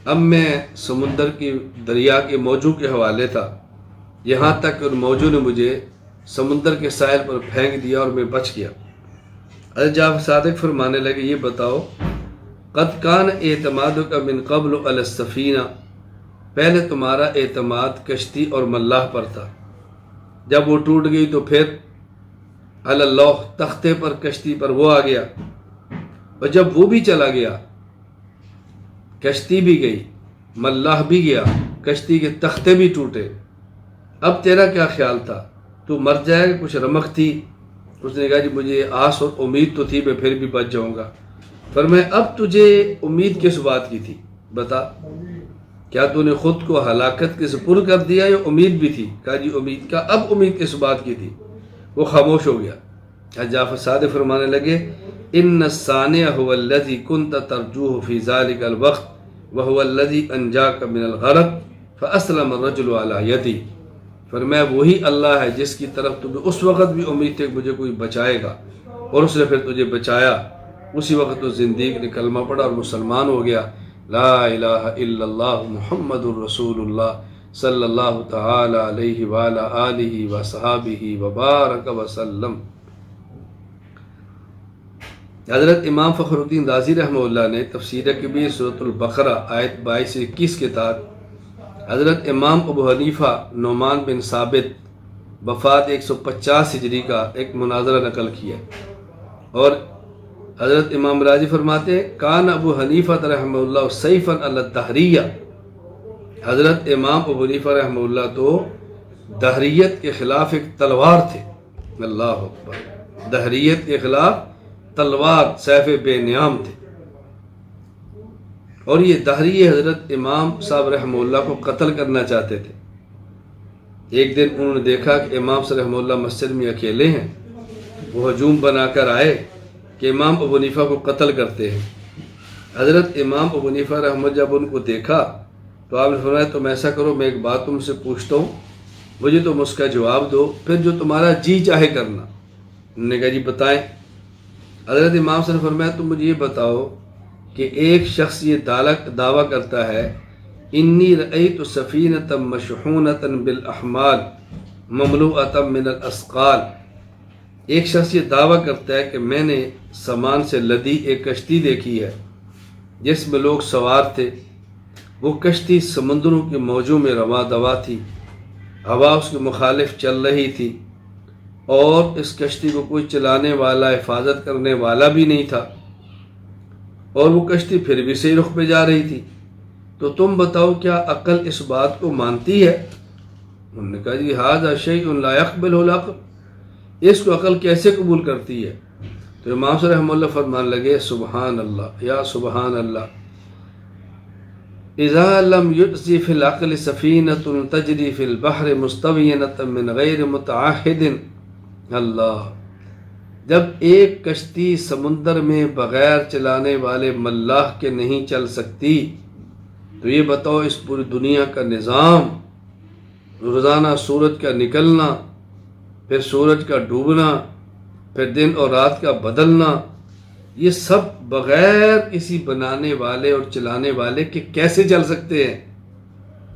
Speaker 1: اب میں سمندر کی دریا کے موجوں کے حوالے تھا، یہاں تک کہ ان موجوں نے مجھے سمندر کے ساحل پر پھینک دیا اور میں بچ گیا۔ حضرت جعفر صادق فرمانے لگے یہ بتاؤ قد کان اعتمادک من قبل علی السفینہ، پہلے تمہارا اعتماد کشتی اور ملاح پر تھا، جب وہ ٹوٹ گئی تو پھر علی اللوح، تختے پر، کشتی پر وہ آ گیا، اور جب وہ بھی چلا گیا، کشتی بھی گئی، ملاح بھی گیا، کشتی کے تختے بھی ٹوٹے، اب تیرا کیا خیال تھا؟ تو مر جائے گا؟ کچھ رمق تھی؟ اس نے کہا جی مجھے آس اور امید تو تھی میں پھر بھی بچ جاؤں گا۔ فرمایا اب تجھے امید کس بات کی تھی بتا، کیا تو نے خود کو ہلاکت کے سپرد کر دیا یا امید بھی تھی؟ کہا جی امید کا۔ اب امید کس بات کی تھی؟ وہ خاموش ہو گیا۔ حضرت جعفر صادق فرمانے لگے ان الصانع هو الذي كنت ترجوه في ذلك الوقت وهو الذي انجاك من الغرق فاسلم الرجل على يدي، فرمایا وہی اللہ ہے جس کی طرف تمہیں اس وقت بھی امید تھی کہ مجھے کوئی بچائے گا، اور اس نے پھر تجھے بچایا۔ اسی وقت تو زندیق نے کلمہ پڑھا اور مسلمان ہو گیا۔ لا الہ الا اللہ محمد الرسول اللہ صلی اللہ تعالی علیہ وعلی آلہ وصحبہ وبارک وسلم۔ حضرت امام فخر الدین رازی رحمہ اللہ نے تفسیر کبیر سورۃ البقرہ آیت 22 سے 21 کے تحت حضرت امام ابو حنیفہ نعمان بن ثابت وفات 150 ہجری کا ایک مناظرہ نقل کیا، اور حضرت امام راضی فرماتے ہیں کان ابو حنیفہ رحمہ اللہ سیفا علی الدہریہ، حضرت امام ابو حنیفہ رحمہ اللہ تو دہریت کے خلاف ایک تلوار تھے، اللہ اکبر، دہریت کے خلاف تلوار سیف بے نیام تھے، اور یہ دہری حضرت امام صاحب رحمہ اللہ کو قتل کرنا چاہتے تھے۔ ایک دن انہوں نے دیکھا کہ امام صاحب رحمہ اللہ مسجد میں اکیلے ہیں، وہ ہجوم بنا کر آئے کہ امام ابو حنیفہ کو قتل کرتے ہیں۔ حضرت امام ابو حنیفہ رحمہ اللہ جب ان کو دیکھا تو آپ نے فرمایا تم ایسا کرو، میں ایک بات تم سے پوچھتا ہوں، مجھے تم اس کا جواب دو، پھر جو تمہارا جی چاہے کرنا۔ انہوں نے کہا جی بتائیں۔ حضرت امام صاحب نے فرمایا تم مجھے یہ بتاؤ کہ ایک شخص یہ دعویٰ کرتا ہے انی رأیت سفینۃ مشحونۃ بالاحمال مملوءۃ من الاسقال، ایک شخص یہ دعویٰ کرتا ہے کہ میں نے سامان سے لدی ایک کشتی دیکھی ہے جس میں لوگ سوار تھے، وہ کشتی سمندروں کے موجوں میں رواں دوا تھی، ہوا اس کے مخالف چل رہی تھی، اور اس کشتی کو کوئی چلانے والا، حفاظت کرنے والا بھی نہیں تھا، اور وہ کشتی پھر بھی صحیح رخ پہ جا رہی تھی، تو تم بتاؤ کیا عقل اس بات کو مانتی ہے؟ انہوں نے کہا جی ھذا شیء لا يقبلہ العقل، اس کو عقل کیسے قبول کرتی ہے؟ تو امام صاحب رحمہ اللہ فرمان لگے سبحان اللہ یا سبحان اللہ، اذا لم یجزی فی العقل سفینۃ تجری فی البحر مستوینۃ من غیر متعاہد، اللہ، جب ایک کشتی سمندر میں بغیر چلانے والے ملاح کے نہیں چل سکتی، تو یہ بتاؤ اس پوری دنیا کا نظام، روزانہ سورج کا نکلنا، پھر سورج کا ڈوبنا، پھر دن اور رات کا بدلنا، یہ سب بغیر کسی بنانے والے اور چلانے والے کے کیسے چل سکتے ہیں؟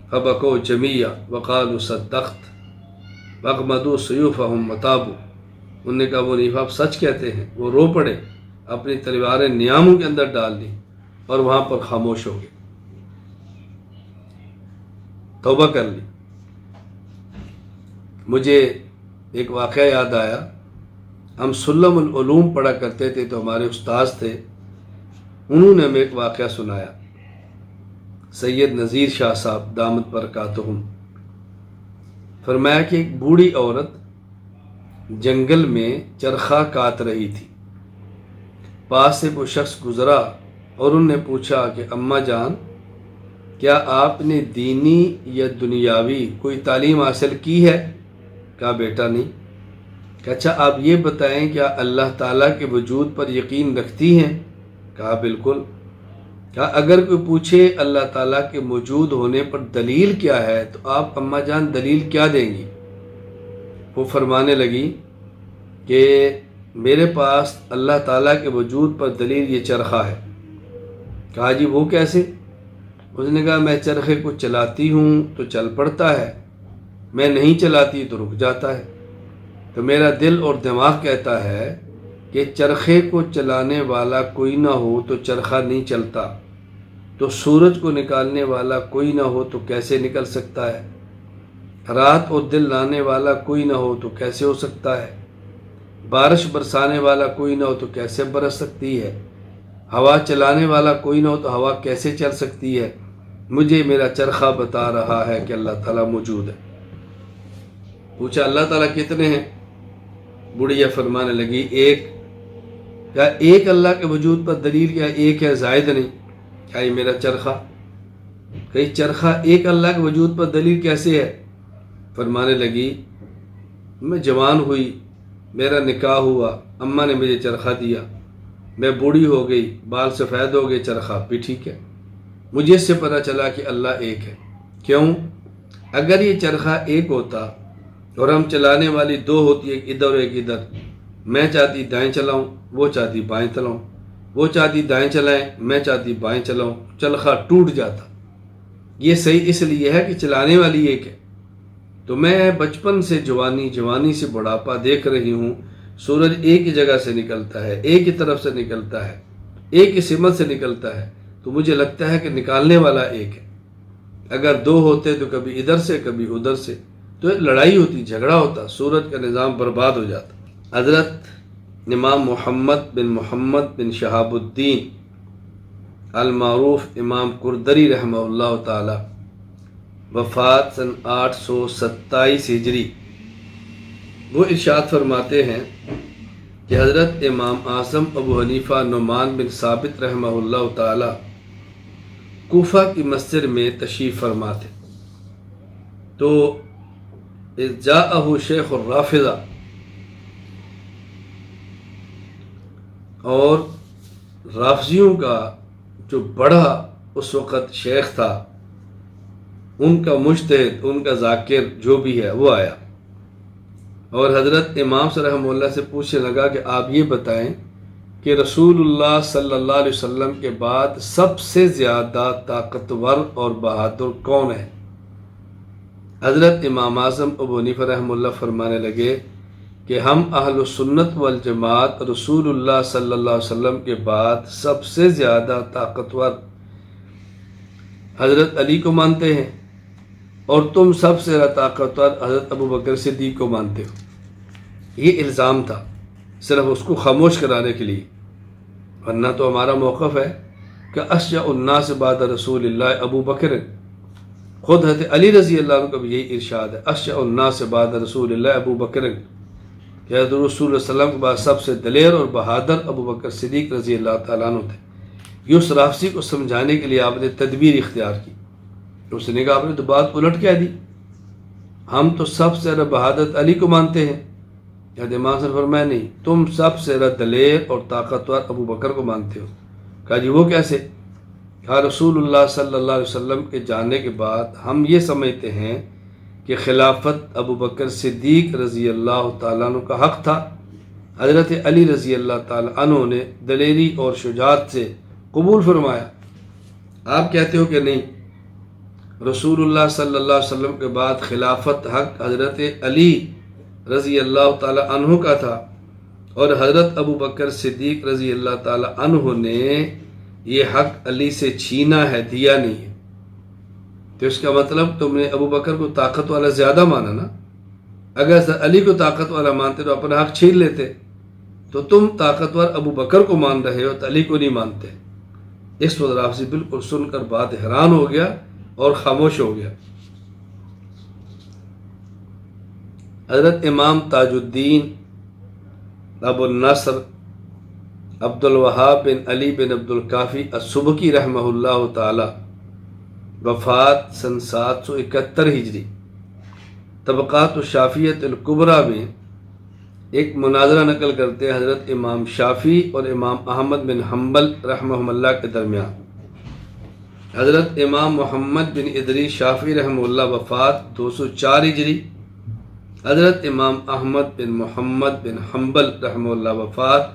Speaker 1: فبکوا جمیعا وقالوا صدقت واغمضوا سیوفہم وتابوا، انہوں نے کہا وہ حنیفہ آپ سچ کہتے ہیں، وہ رو پڑے، اپنی تلواریں نیاموں کے اندر ڈال لی اور وہاں پر خاموش ہو گئے، توبہ کر لی۔ مجھے ایک واقعہ یاد آیا، ہم سلم العلوم پڑھا کرتے تھے تو ہمارے استاذ تھے، انہوں نے ہمیں ایک واقعہ سنایا، سید نذیر شاہ صاحب دامت برکاتہم، فرمایا کہ ایک بوڑھی عورت جنگل میں چرخہ کاٹ رہی تھی، پاس سے وہ شخص گزرا اور انہوں نے پوچھا کہ اماں جان کیا آپ نے دینی یا دنیاوی کوئی تعلیم حاصل کی ہے؟ کہا بیٹا نہیں۔ کہ اچھا آپ یہ بتائیں کیا اللہ تعالیٰ کے وجود پر یقین رکھتی ہیں؟ کہا بالکل۔ کہا اگر کوئی پوچھے اللہ تعالیٰ کے موجود ہونے پر دلیل کیا ہے تو آپ اماں جان دلیل کیا دیں گی؟ وہ فرمانے لگی کہ میرے پاس اللہ تعالیٰ کے وجود پر دلیل یہ چرخہ ہے۔ کہا جی وہ کیسے؟ اس نے کہا میں چرخے کو چلاتی ہوں تو چل پڑتا ہے، میں نہیں چلاتی تو رک جاتا ہے، تو میرا دل اور دماغ کہتا ہے کہ چرخے کو چلانے والا کوئی نہ ہو تو چرخہ نہیں چلتا، تو سورج کو نکالنے والا کوئی نہ ہو تو کیسے نکل سکتا ہے، رات اور دن لانے والا کوئی نہ ہو تو کیسے ہو سکتا ہے، بارش برسانے والا کوئی نہ ہو تو کیسے برس سکتی ہے، ہوا چلانے والا کوئی نہ ہو تو ہوا کیسے چل سکتی ہے؟ مجھے میرا چرخہ بتا رہا ہے کہ اللہ تعالیٰ موجود ہے۔ پوچھا اللہ تعالیٰ کتنے ہیں؟ بڑھیا فرمانے لگی ایک۔ کیا ایک اللہ کے وجود پر دلیل کیا ایک ہے، زائد نہیں؟ کیا یہ میرا چرخہ؟ کہیں چرخہ ایک اللہ کے وجود پر دلیل کیسے ہے؟ فرمانے لگی میں جوان ہوئی، میرا نکاح ہوا، اماں نے مجھے چرخہ دیا، میں بوڑھی ہو گئی، بال سفید ہو گئے، چرخہ بھی ٹھیک ہے، مجھے اس سے پتہ چلا کہ اللہ ایک ہے۔ کیوں؟ اگر یہ چرخہ ایک ہوتا اور ہم چلانے والی دو ہوتی، ایک ادھر اور ایک ادھر، میں چاہتی دائیں چلاؤں، وہ چاہتی بائیں چلاؤں، وہ چاہتی دائیں چلائیں، میں چاہتی بائیں چلاؤں، چرخہ ٹوٹ جاتا۔ یہ صحیح اس لیے ہے کہ چلانے والی ایک ہے۔ تو میں بچپن سے جوانی، جوانی سے بڑھاپا دیکھ رہی ہوں، سورج ایک ہی جگہ سے نکلتا ہے، ایک ہی طرف سے نکلتا ہے، ایک ہی سمت سے نکلتا ہے، تو مجھے لگتا ہے کہ نکالنے والا ایک ہے۔ اگر دو ہوتے تو کبھی ادھر سے کبھی ادھر سے، تو ایک لڑائی ہوتی، جھگڑا ہوتا، سورج کا نظام برباد ہو جاتا۔ حضرت امام محمد بن شہاب الدین المعروف امام کردری رحمہ اللہ تعالی، وفات سن 827 ہجری۔ وہ ارشاد فرماتے ہیں کہ حضرت امام اعظم ابو حنیفہ نعمان بن ثابت رحمہ اللہ تعالی کوفہ کی مسجد میں تشریف فرما تھے، تو اذ جاءہ شیخ الرافضہ، اور رافضیوں کا جو بڑا اس وقت شیخ تھا، ان کا مجتہد، ان کا ذاکر جو بھی ہے، وہ آیا اور حضرت امام صلی رحمہ اللہ سے پوچھنے لگا کہ آپ یہ بتائیں کہ رسول اللہ صلی اللہ علیہ وسلم کے بعد سب سے زیادہ طاقتور اور بہادر کون ہے؟ حضرت امام اعظم ابو حنیفہ رحمہ اللہ فرمانے لگے کہ ہم اہل السنت والجماعت رسول اللہ صلی اللہ علیہ وسلم کے بعد سب سے زیادہ طاقتور حضرت علی کو مانتے ہیں، اور تم سب سے زیادہ طاقتور حضرت ابو بکر صدیق کو مانتے ہو۔ یہ الزام تھا صرف اس کو خاموش کرانے کے لیے، ورنہ تو ہمارا موقف ہے کہ اشجع الناس بعد رسول اللہ ابو بکر، خود حضرت علی رضی اللہ عنہ کا بھی یہی ارشاد ہے، اشجع الناس بعد رسول اللہ ابو بکر، کہ حضرت رسول اللہ صلی اللہ علیہ وسلم کے بعد سب سے دلیر اور بہادر ابو بکر صدیق رضی اللہ تعالیٰ عنہ تھے۔ یہ اس رافضی کو سمجھانے کے لیے آپ نے تدبیر اختیار کی، اس نے کہا آپ نے تو بات الٹ کہہ دی، ہم تو سب سے زیادہ بہادر علی کو مانتے ہیں۔ امام صاحب فرمایا نہیں، تم سب سے زیادہ دلیر اور طاقتور ابو بکر کو مانتے ہو۔ کہا جی وہ کیسے؟ کہا رسول اللہ صلی اللہ علیہ وسلم کے جانے کے بعد ہم یہ سمجھتے ہیں کہ خلافت ابو بکر صدیق رضی اللہ تعالیٰ عنہ کا حق تھا، حضرت علی رضی اللہ تعالیٰ عنہ نے دلیری اور شجاعت سے قبول فرمایا۔ آپ کہتے ہو کہ نہیں، رسول اللہ صلی اللہ علیہ وسلم کے بعد خلافت حق حضرت علی رضی اللہ تعالیٰ عنہ کا تھا، اور حضرت ابو بکر صدیق رضی اللہ تعالیٰ عنہ نے یہ حق علی سے چھینا ہے، دیا نہیں ہے۔ تو اس کا مطلب تم نے ابو بکر کو طاقت والا زیادہ مانا نا، اگر علی کو طاقت والا مانتے تو اپنا حق چھین لیتے، تو تم طاقتور ابو بکر کو مان رہے ہو تو علی کو نہیں مانتے۔ اس وقت رافضی بالکل سن کر بات حیران ہو گیا اور خاموش ہو گیا۔ حضرت امام تاج الدین ابو النصر عبد الوہاب بن علی بن عبد الکافی السبکی رحمہ اللہ تعالی، وفات سن 771 ہجری۔ طبقات الشافعیۃ الکبریٰ میں ایک مناظرہ نقل کرتے ہیں حضرت امام شافعی اور امام احمد بن حنبل رحمہ اللہ کے درمیان۔ حضرت امام محمد بن ادریس شافعی رحمہ اللہ وفات 204 ہجری، حضرت امام احمد بن محمد بن حنبل رحمہ اللہ وفات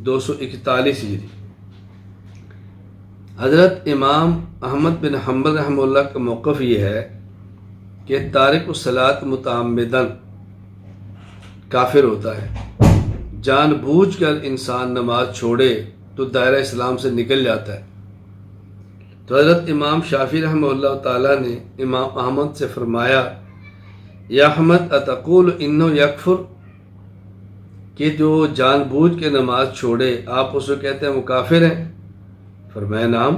Speaker 1: 241 ہجری۔ حضرت امام احمد بن حنبل رحمہ اللہ کا موقف یہ ہے کہ تارک الصلاۃ متعمدن کافر ہوتا ہے، جان بوجھ کر انسان نماز چھوڑے تو دائرہ اسلام سے نکل جاتا ہے۔ تو حضرت امام شافعی رحمہ اللہ تعالیٰ نے امام احمد سے فرمایا، یا احمد اتقول انہ یکفر، کہ جو جان بوجھ کے نماز چھوڑے آپ اسے کہتے ہیں وہ کافر ہیں؟ فرمایا نعم۔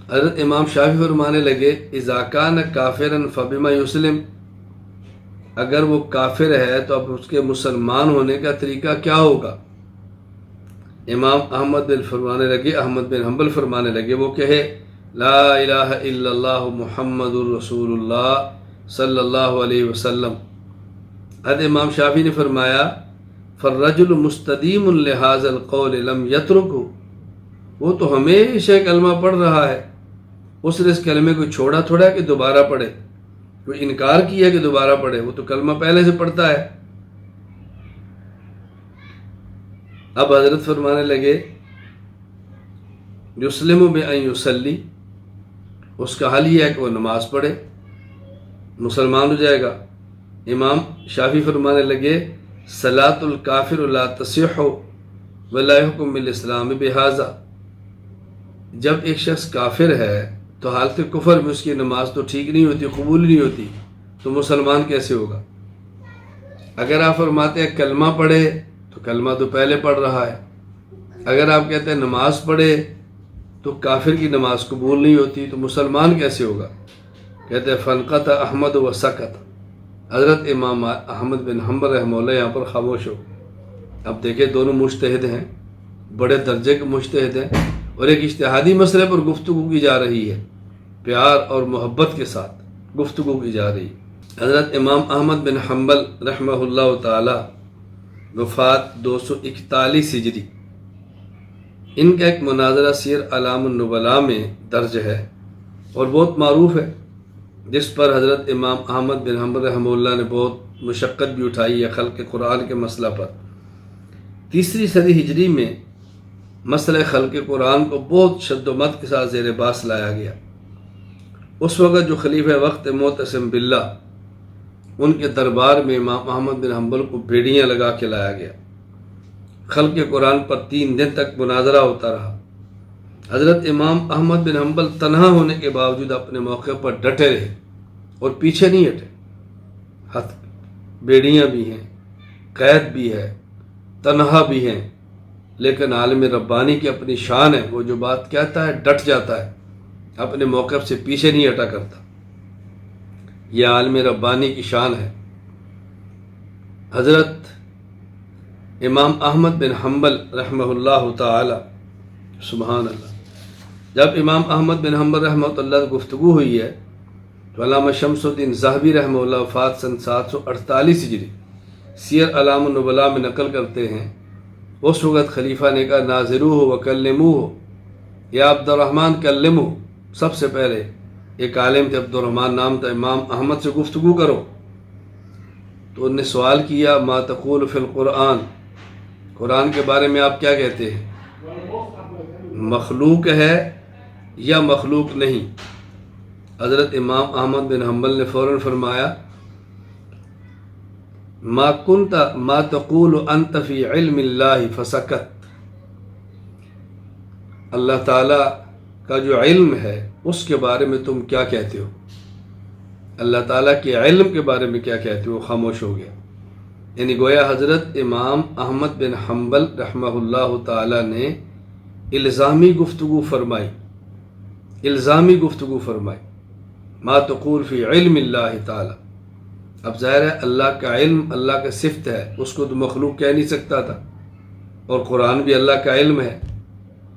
Speaker 1: حضرت امام شافعی فرمانے لگے، اذا کان کافرا فبما یسلم، اگر وہ کافر ہے تو اب اس کے مسلمان ہونے کا طریقہ کیا ہوگا؟ امام احمد بن حنبل فرمانے لگے وہ کہے لا الہ الا اللہ محمد الرسول اللہ صلی اللہ علیہ وسلم۔ حضرت امام شافعی نے فرمایا، فالرجل مستدیم لهذا القول لم يترکه، وہ تو ہمیشہ کلمہ پڑھ رہا ہے، اس نے اس کلمے کو چھوڑا تھوڑا کہ دوبارہ پڑھے، کوئی انکار کیا کہ دوبارہ پڑھے، وہ تو کلمہ پہلے سے پڑھتا ہے۔ اب حضرت فرمانے لگے، یسلم بأن یصلی، اس کا حل یہ ہے کہ وہ نماز پڑھے، مسلمان ہو جائے گا۔ امام شافعی فرمانے لگے، صلاۃ الکافر لا تصح ولا یحکم بالاسلام بہذا، جب ایک شخص کافر ہے تو حالت کفر میں اس کی نماز تو ٹھیک نہیں ہوتی، قبول نہیں ہوتی، تو مسلمان کیسے ہوگا؟ اگر آپ فرماتے ہیں کلمہ پڑھے تو کلمہ تو پہلے پڑھ رہا ہے، اگر آپ کہتے ہیں نماز پڑھے تو کافر کی نماز قبول نہیں ہوتی، تو مسلمان کیسے ہوگا؟ کہتے ہیں فنقت احمد و سکت، حضرت امام احمد بن حنبل رحمہ اللہ یہاں پر خاموش ہو۔ اب دیکھیں دونوں مجتہد ہیں، بڑے درجے کے مجتہد ہیں، اور ایک اجتہادی مسئلے پر گفتگو کی جا رہی ہے، پیار اور محبت کے ساتھ گفتگو کی جا رہی ہے۔ حضرت امام احمد بن حنبل رحمہ اللہ تعالی وفات 241 ہجری، ان کا ایک مناظرہ سیر اعلام النبلاء میں درج ہے اور بہت معروف ہے، جس پر حضرت امام احمد بن حنبل رحمہ اللہ نے بہت مشقت بھی اٹھائی ہے خلق قرآن کے مسئلہ پر۔ 3 صدی ہجری میں مسئلہ خلق قرآن کو بہت شد و مت کے ساتھ زیر باس لایا گیا۔ اس وقت جو خلیفہ وقت معتصم باللہ، ان کے دربار میں امام احمد بن حنبل کو بیڑیاں لگا کے لایا گیا۔ خلق قرآن پر 3 دن تک مناظرہ ہوتا رہا۔ حضرت امام احمد بن حنبل تنہا ہونے کے باوجود اپنے موقع پر ڈٹے رہے اور پیچھے نہیں ہٹے۔ بیڑیاں بھی ہیں، قید بھی ہے، تنہا بھی ہیں، لیکن عالم ربانی کی اپنی شان ہے، وہ جو بات کہتا ہے ڈٹ جاتا ہے، اپنے موقف سے پیچھے نہیں ہٹا کرتا۔ یہ عالم ربانی کی شان ہے۔ حضرت امام احمد بن حنبل رحمہ اللہ تعالی، سبحان اللہ، جب امام احمد بن حنبل رحمہ اللہ گفتگو ہوئی ہے تو علامہ شمس الدین ذہبی رحمہ اللہ وفات سن 748 ہجری سیر اعلام النبلاء میں نقل کرتے ہیں، اس وقت خلیفہ نے کہا ناظروہ وکلموہ، یا عبد الرحمن کلمہ، سب سے پہلے ایک عالم تھے عبد الرحمن نام تھا، امام احمد سے گفتگو کرو۔ تو انہوں نے سوال کیا ما تقول فی القرآن، قرآن کے بارے میں آپ کیا کہتے ہیں، مخلوق ہے یا مخلوق نہیں؟ حضرت امام احمد بن حنبل نے فوراً فرمایا ما تقول انت فی علم اللہ، فسکت، اللہ تعالیٰ کا جو علم ہے اس کے بارے میں تم کیا کہتے ہو، اللہ تعالیٰ کے علم کے بارے میں کیا کہتے ہو؟ خاموش ہو گیا۔ یعنی گویا حضرت امام احمد بن حنبل رحمہ اللہ تعالیٰ نے الزامی گفتگو فرمائی، ما تقول فی علم اللہ تعالیٰ۔ اب ظاہر ہے اللہ کا علم اللہ کا صفت ہے، اس کو تو مخلوق کہہ نہیں سکتا تھا، اور قرآن بھی اللہ کا علم ہے،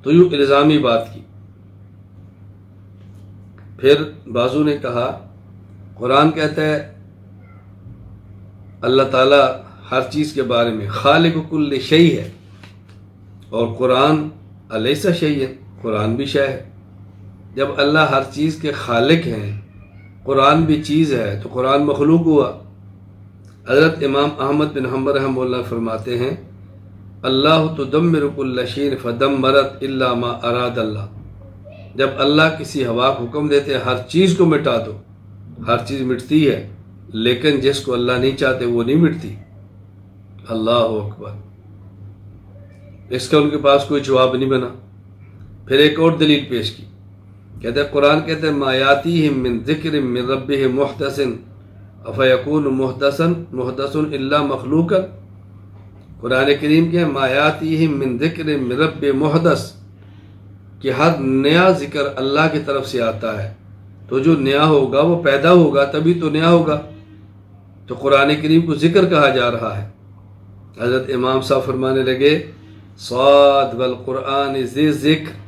Speaker 1: تو یوں الزامی بات کی۔ پھر بازو نے کہا قرآن کہتا ہے اللہ تعالیٰ ہر چیز کے بارے میں خالق کل شیء ہے، اور قرآن الیس شیء، قرآن بھی شے ہے۔ جب اللہ ہر چیز کے خالق ہیں، قرآن بھی چیز ہے، تو قرآن مخلوق ہوا۔ حضرت امام احمد بن حنبل رحمہ اللہ فرماتے ہیں اللہ تدمر کل شیء فدمرت الا ما اراد اللہ، جب اللہ کسی ہوا کو حکم دیتے ہیں ہر چیز کو مٹا دو، ہر چیز مٹتی ہے، لیکن جس کو اللہ نہیں چاہتے وہ نہیں مٹتی۔ اللہ اکبر، اس کا ان کے پاس کوئی جواب نہیں بنا۔ پھر ایک اور دلیل پیش کی، کہتے ہیں قرآن کہتے ہیں ما یاتیہم من ذکر من ربہم محدث افیکون محدث الا مخلوقا، قرآن کریم کے ما یاتیہم من ذکر من رب محدث، کہ ہر نیا ذکر اللہ کی طرف سے آتا ہے، تو جو نیا ہوگا وہ پیدا ہوگا تبھی تو نیا ہوگا، تو قرآن کریم کو ذکر کہا جا رہا ہے۔ حضرت امام صاحب فرمانے لگے صاد والقرآن ذی ذکر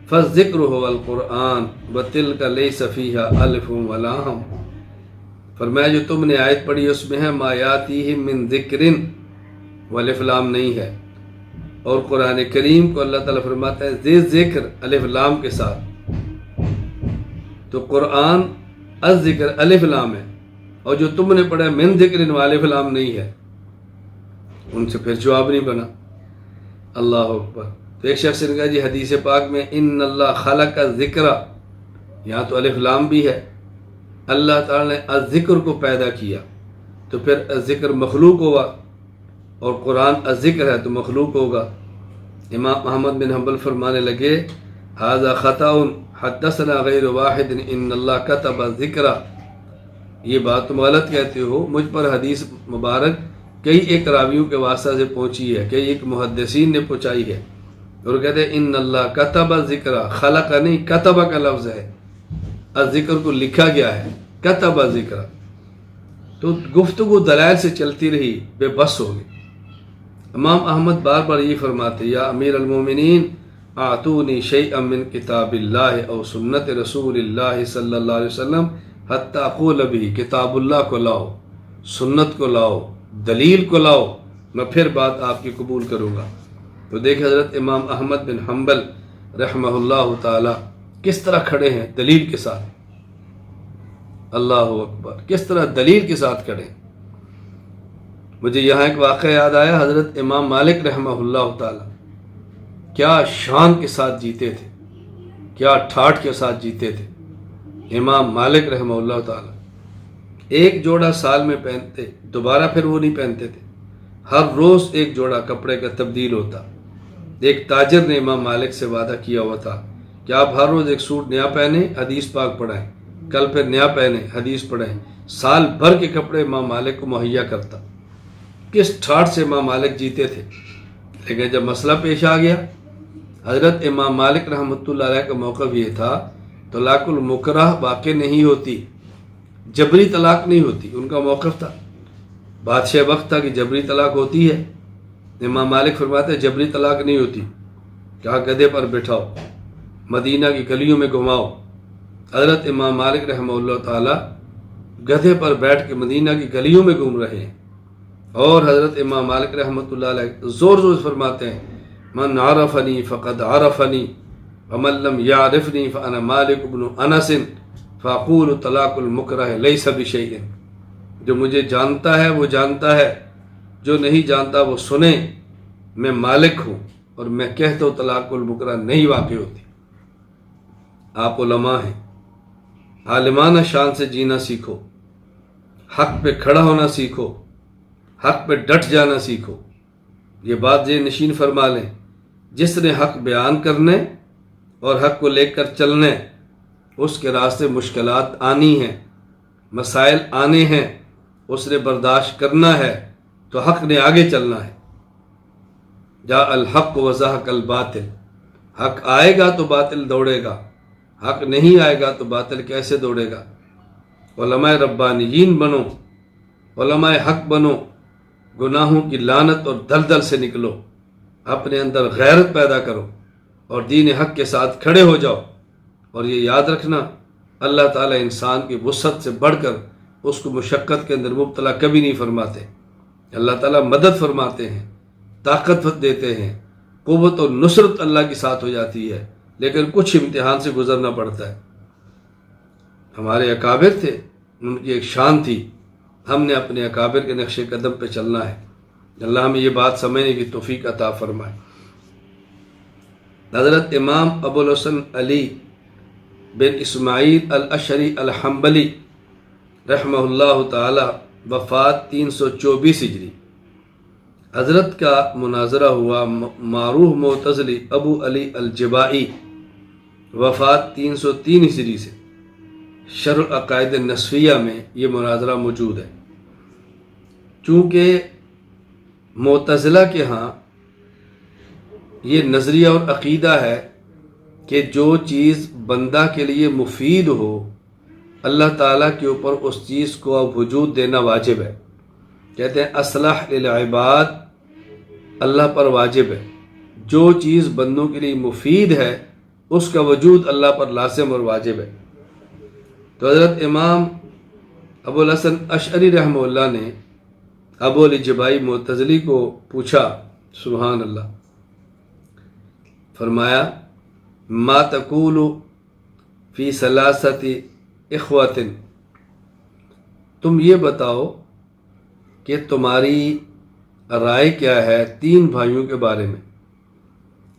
Speaker 1: فالذکر هو القرآن وتلک لیس فیہا الف ولا ہم، فرمایا جو تم نے آیت پڑھی اس میں ہے ما یاتیہم من ذکر، والف لام نہیں ہے، اور قرآن کریم کو اللہ تعالیٰ فرماتا ہے ذی ذکر الف لام کے ساتھ، تو قرآن الذکر الف لام ہے، اور جو تم نے پڑھا من ذکر والف لام نہیں ہے۔ ان سے پھر جواب نہیں بنا۔ اللہ اکبر۔ تو ایک شخص نے کہا جی حدیث پاک میں ان اللہ خلق الذکر، یہاں تو الف لام بھی ہے، اللہ تعالیٰ نے الذکر کو پیدا کیا، تو پھر الذکر مخلوق ہوا، اور قرآن الذکر ہے تو مخلوق ہوگا۔ امام احمد بن حنبل فرمانے لگے ھذا خطأ حدثنا غیر واحد ان اللہ کتب الذکر، یہ بات تم غلط کہتے ہو، مجھ پر حدیث مبارک کئی ایک راویوں کے واسطہ سے پہنچی ہے، کئی ایک محدثین نے پہنچائی ہے، اور کہتے ہیں ان اللہ کتب الذکر، خلق نہیں کتب کا لفظ ہے، ذکر کو لکھا گیا ہے، کتب ذکر، تو گفتگو دلائل سے چلتی رہی، بے بس ہو گئی۔ امام احمد بار بار یہ فرماتے، یا امیر المومنین اعطونی شیئا من کتاب اللہ او سنت رسول اللہ صلی اللہ علیہ وسلم حتی اقول بھی، کتاب اللہ کو لاؤ، سنت کو لاؤ، دلیل کو لاؤ، میں پھر بات آپ کی قبول کروں گا۔ تو دیکھ حضرت امام احمد بن حنبل رحمہ اللہ تعالی کس طرح کھڑے ہیں دلیل کے ساتھ، اللہ اکبر، کس طرح دلیل کے ساتھ کھڑے ہیں۔ مجھے یہاں ایک واقعہ یاد آیا، حضرت امام مالک رحمہ اللہ تعالی کیا شان کے ساتھ جیتے تھے، کیا ٹھاٹھ کے ساتھ جیتے تھے امام مالک رحمہ اللہ تعالی۔ ایک جوڑا سال میں پہنتے، دوبارہ پھر وہ نہیں پہنتے تھے، ہر روز ایک جوڑا کپڑے کا تبدیل ہوتا۔ ایک تاجر نے امام مالک سے وعدہ کیا ہوا تھا کہ آپ ہر روز ایک سوٹ نیا پہنیں، حدیث پاک پڑھائیں، کل پھر نیا پہنیں، حدیث پڑھیں۔ سال بھر کے کپڑے امام مالک کو مہیا کرتا۔ کس ٹھاٹھ سے امام مالک جیتے تھے، لیکن جب مسئلہ پیش آ گیا، حضرت امام مالک رحمۃ اللہ علیہ کا موقف یہ تھا، طلاق المکرہ واقع نہیں ہوتی، جبری طلاق نہیں ہوتی، ان کا موقف تھا۔ بادشاہ وقت تھا کہ جبری طلاق ہوتی ہے، امام مالک فرماتے ہیں جبری طلاق نہیں ہوتی، کہا گدھے پر بٹھاؤ، مدینہ کی گلیوں میں گھماؤ۔ حضرت امام مالک رحمہ اللہ تعالی گدھے پر بیٹھ کے مدینہ کی گلیوں میں گھوم رہے ہیں، اور حضرت امام مالک رحمۃ اللہ علیہ زور زور سے فرماتے ہیں، من عرفنی فقد عرفنی ومن لم یعرفنی فانا مالک بن انس فاقول طلاق المکرہ لیس بشیء۔ جو مجھے جانتا ہے وہ جانتا ہے، جو نہیں جانتا وہ سنے، میں مالک ہوں اور میں کہتا ہوں طلاق المکرہ نہیں واقع ہوتی۔ آپ علماء ہیں، عالمانہ شان سے جینا سیکھو، حق پہ کھڑا ہونا سیکھو، حق پہ ڈٹ جانا سیکھو۔ یہ بات ذہن نشین فرما لیں، جس نے حق بیان کرنے اور حق کو لے کر چلنے، اس کے راستے مشکلات آنی ہیں، مسائل آنے ہیں، اس نے برداشت کرنا ہے، تو حق نے آگے چلنا ہے۔ جاء الحق وزهق الباطل، حق آئے گا تو باطل دوڑے گا، حق نہیں آئے گا تو باطل کیسے دوڑے گا۔ علماء ربانیین بنو، علماء حق بنو، گناہوں کی لعنت اور دلدل سے نکلو، اپنے اندر غیرت پیدا کرو اور دین حق کے ساتھ کھڑے ہو جاؤ۔ اور یہ یاد رکھنا، اللہ تعالیٰ انسان کی وسعت سے بڑھ کر اس کو مشقت کے اندر مبتلا کبھی نہیں فرماتے۔ اللہ تعالیٰ مدد فرماتے ہیں، طاقت دیتے ہیں، قوت و نصرت اللہ کے ساتھ ہو جاتی ہے، لیکن کچھ امتحان سے گزرنا پڑتا ہے۔ ہمارے اکابر تھے، ان کی ایک شان تھی، ہم نے اپنے اکابر کے نقش قدم پہ چلنا ہے۔ اللہ ہمیں یہ بات سمجھنے کی توفیق عطا فرمائے۔ حضرت امام ابو الحسن علی بن اسماعیل الاشعری الحنبلی رحمہ اللہ تعالی وفات 324 ہجری۔ حضرت کا مناظرہ ہوا معروف معتزلی ابو علی الجبائی، وفات 303 ہجری سے۔ شرح العقائد النسویہ میں یہ مناظرہ موجود ہے۔ چونکہ معتزلہ کے ہاں یہ نظریہ اور عقیدہ ہے کہ جو چیز بندہ کے لیے مفید ہو، اللہ تعالیٰ کے اوپر اس چیز کو اب وجود دینا واجب ہے۔ کہتے ہیں اصلح للعباد، اللہ پر واجب ہے، جو چیز بندوں کے لیے مفید ہے اس کا وجود اللہ پر لازم اور واجب ہے۔ تو حضرت امام ابو الحسن اشعری رحمہ اللہ نے ابو علی جبائی معتزلی کو پوچھا، سبحان اللہ، فرمایا ما تقول فی ثلاثت اخوۃ، تم یہ بتاؤ کہ تمہاری رائے کیا ہے 3 بھائیوں کے بارے میں۔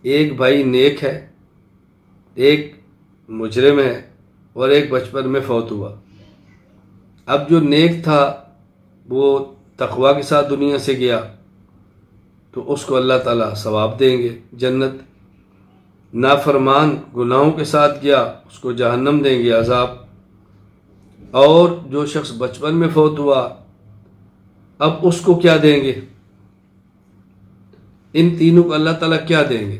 Speaker 1: ایک بھائی نیک ہے، ایک مجرم ہے، اور ایک بچپن میں فوت ہوا۔ اب جو نیک تھا وہ تقوی کے ساتھ دنیا سے گیا تو اس کو اللہ تعالیٰ ثواب دیں گے، جنت۔ نافرمان گناہوں کے ساتھ گیا، اس کو جہنم دیں گے، عذاب۔ اور جو شخص بچپن میں فوت ہوا، اب اس کو کیا دیں گے؟ ان تینوں کو اللہ تعالیٰ کیا دیں گے؟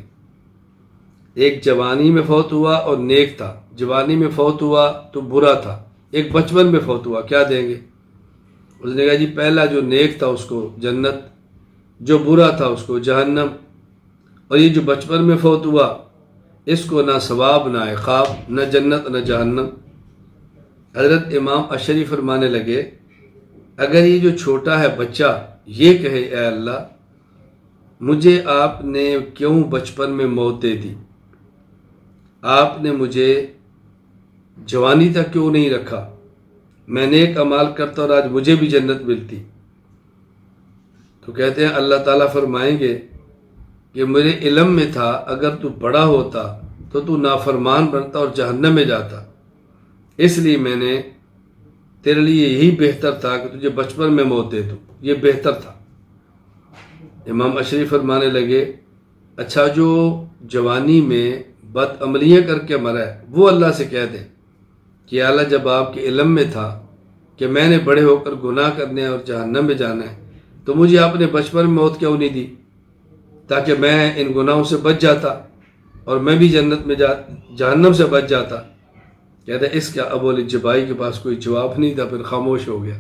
Speaker 1: ایک جوانی میں فوت ہوا اور نیک تھا، جوانی میں فوت ہوا تو برا تھا، ایک بچپن میں فوت ہوا، کیا دیں گے؟ اس نے کہا جی پہلا جو نیک تھا اس کو جنت، جو برا تھا اس کو جہنم، اور یہ جو بچپن میں فوت ہوا اس کو نہ ثواب نہ عقاب، نہ جنت نہ جہنم۔ حضرت امام اشعری فرمانے لگے اگر یہ جو چھوٹا ہے بچہ یہ کہے اے اللہ مجھے آپ نے کیوں بچپن میں موت دے دی، آپ نے مجھے جوانی تک کیوں نہیں رکھا، میں نیک اعمال کرتا اور آج مجھے بھی جنت ملتی، تو کہتے ہیں اللہ تعالیٰ فرمائیں گے کہ میرے علم میں تھا اگر تو بڑا ہوتا تو تو نافرمان بنتا اور جہنم میں جاتا، اس لیے میں نے تیرے لیے یہی بہتر تھا کہ تجھے بچپن میں موت دے دوں، یہ بہتر تھا۔ امام اشعری فرمانے لگے اچھا جو جوانی میں بد عملیاں کر کے مرا ہے وہ اللہ سے کہہ دے کہ اللہ جب آپ کے علم میں تھا کہ میں نے بڑے ہو کر گناہ کرنے ہیں اور جہنم میں جانا ہے تو مجھے آپ نے بچپن میں موت کیوں نہیں دی تاکہ میں ان گناہوں سے بچ جاتا اور میں بھی جنت میں جہنم سے بچ جاتا۔ کہتے ہیں اس کا ابو الجبائی کے پاس کوئی جواب نہیں تھا، پھر خاموش ہو گیا۔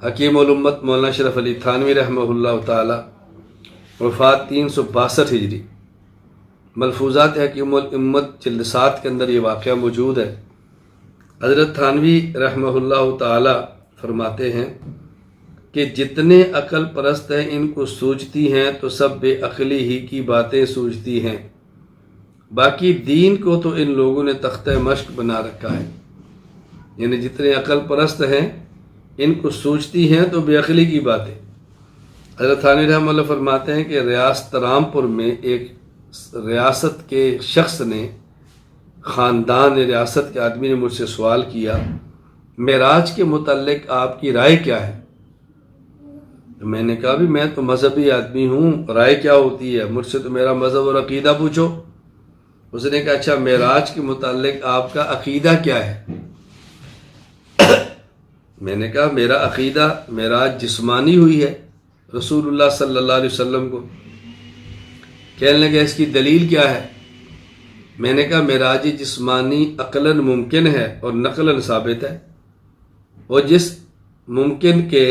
Speaker 1: حکیم الامت مولانا اشرف علی تھانوی رحمہ اللہ تعالی، وفات 362 ہجری، ملفوظات حکیم الامت جلد 7 کے اندر یہ واقعہ موجود ہے۔ حضرت تھانوی رحمہ اللہ تعالی فرماتے ہیں کہ جتنے عقل پرست ہیں ان کو سوچتی ہیں تو سب بے عقلی ہی کی باتیں سوچتی ہیں، باقی دین کو تو ان لوگوں نے تختہ مشق بنا رکھا ہے، یعنی جتنے عقل پرست ہیں ان کو سوچتی ہیں تو بے عقلی کی باتیں۔ حضرت تھانوی رحمہ اللہ فرماتے ہیں کہ ریاست رامپور میں ایک ریاست کے شخص نے، خاندان ریاست کے آدمی نے مجھ سے سوال کیا معراج کے متعلق آپ کی رائے کیا ہے؟ میں نے کہا بھی میں تو مذہبی آدمی ہوں، رائے کیا ہوتی ہے، مجھ سے تو میرا مذہب اور عقیدہ پوچھو۔ اس نے کہا اچھا معراج کے متعلق آپ کا عقیدہ کیا ہے؟ میں نے کہا میرا عقیدہ معراج جسمانی ہوئی ہے رسول اللہ صلی اللہ علیہ وسلم کو۔ کہنے لگا اس کی دلیل کیا ہے؟ میں نے کہا معراج جسمانی عقلاً ممکن ہے اور نقلاً ثابت ہے، اور جس ممکن کے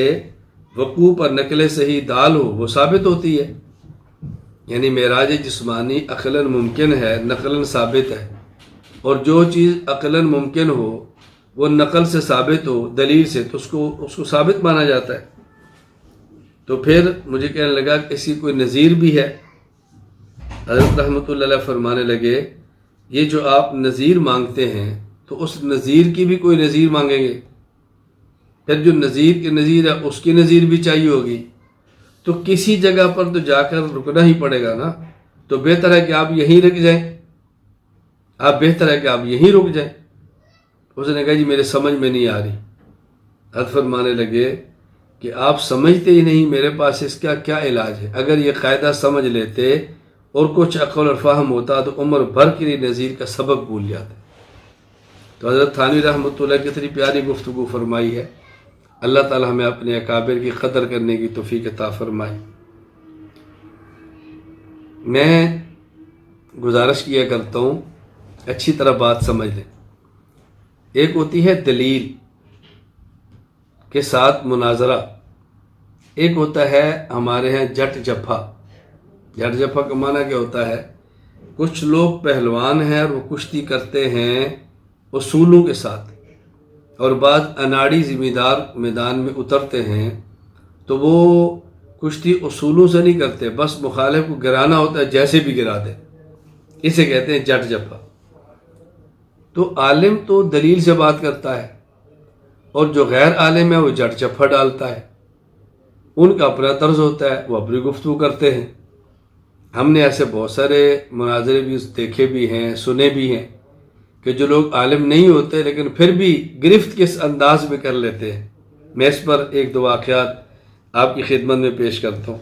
Speaker 1: وقوع پر نقل صحیح دال ہو وہ ثابت ہوتی ہے، یعنی معراج جسمانی عقلاً ممکن ہے نقلاً ثابت ہے، اور جو چیز عقلاً ممکن ہو وہ نقل سے ثابت ہو دلیل سے تو اس کو ثابت مانا جاتا ہے۔ تو پھر مجھے کہنے لگا کہ اس کی کوئی نظیر بھی ہے؟ حضرت رحمۃ اللہ علیہ فرمانے لگے یہ جو آپ نظیر مانگتے ہیں تو اس نظیر کی بھی کوئی نظیر مانگیں گے، پھر جو نظیر کی نظیر ہے اس کی نظیر بھی چاہیے ہوگی، تو کسی جگہ پر تو جا کر رکنا ہی پڑے گا نا، تو بہتر ہے کہ آپ یہیں رک جائیں، بہتر ہے کہ آپ یہیں رک جائیں۔ اس نے کہا جی میرے سمجھ میں نہیں آ رہی۔ حضرت فرمانے لگے کہ آپ سمجھتے ہی نہیں، میرے پاس اس کا کیا علاج ہے؟ اگر یہ قاعدہ سمجھ لیتے اور کچھ عقل اور فہم ہوتا تو عمر بھر کے لیے نظیر کا سبب بھول جاتے۔ تو حضرت تھانوی رحمۃ اللہ کی اتنی پیاری گفتگو فرمائی ہے، اللہ تعالی ہمیں اپنے اکابر کی قدر کرنے کی توفیق عطا فرمائے۔ میں گزارش کیا کرتا ہوں اچھی طرح بات سمجھ لیں۔ ایک ہوتی ہے دلیل کے ساتھ مناظرہ، ایک ہوتا ہے ہمارے ہاں جٹ جپھا۔ جٹ جپھا کا معنی کیا ہوتا ہے؟ کچھ لوگ پہلوان ہیں اور وہ کشتی کرتے ہیں اصولوں کے ساتھ، اور بعض اناڑی ذمہ دار میدان میں اترتے ہیں تو وہ کشتی اصولوں سے نہیں کرتے، بس مخالف کو گرانا ہوتا ہے جیسے بھی گرا دے، اسے کہتے ہیں جٹ جپھا۔ تو عالم تو دلیل سے بات کرتا ہے اور جو غیر عالم ہے وہ جٹ جپھا ڈالتا ہے، ان کا اپنا طرز ہوتا ہے، وہ اپنی گفتگو کرتے ہیں۔ ہم نے ایسے بہت سارے مناظرے بھی دیکھے بھی ہیں، سنے بھی ہیں کہ جو لوگ عالم نہیں ہوتے لیکن پھر بھی گرفت کس انداز میں کر لیتے ہیں۔ میں اس پر ایک دو واقعات آپ کی خدمت میں پیش کرتا ہوں۔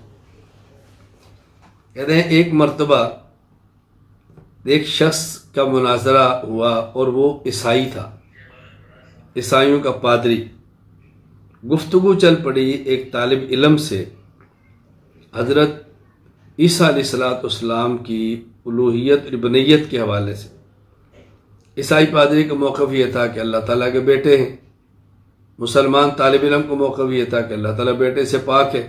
Speaker 1: کہتے ہیں ایک مرتبہ ایک شخص کا مناظرہ ہوا اور وہ عیسائی تھا، عیسائیوں کا پادری۔ گفتگو چل پڑی ایک طالب علم سے، حضرت عیسیٰ علیہ السلام کی الوہیت اور بنیت کے حوالے سے۔ عیسائی پادری کا موقف یہ تھا کہ اللہ تعالیٰ کے بیٹے ہیں، مسلمان طالب علم کو موقف یہ تھا کہ اللہ تعالیٰ بیٹے سے پاک ہے۔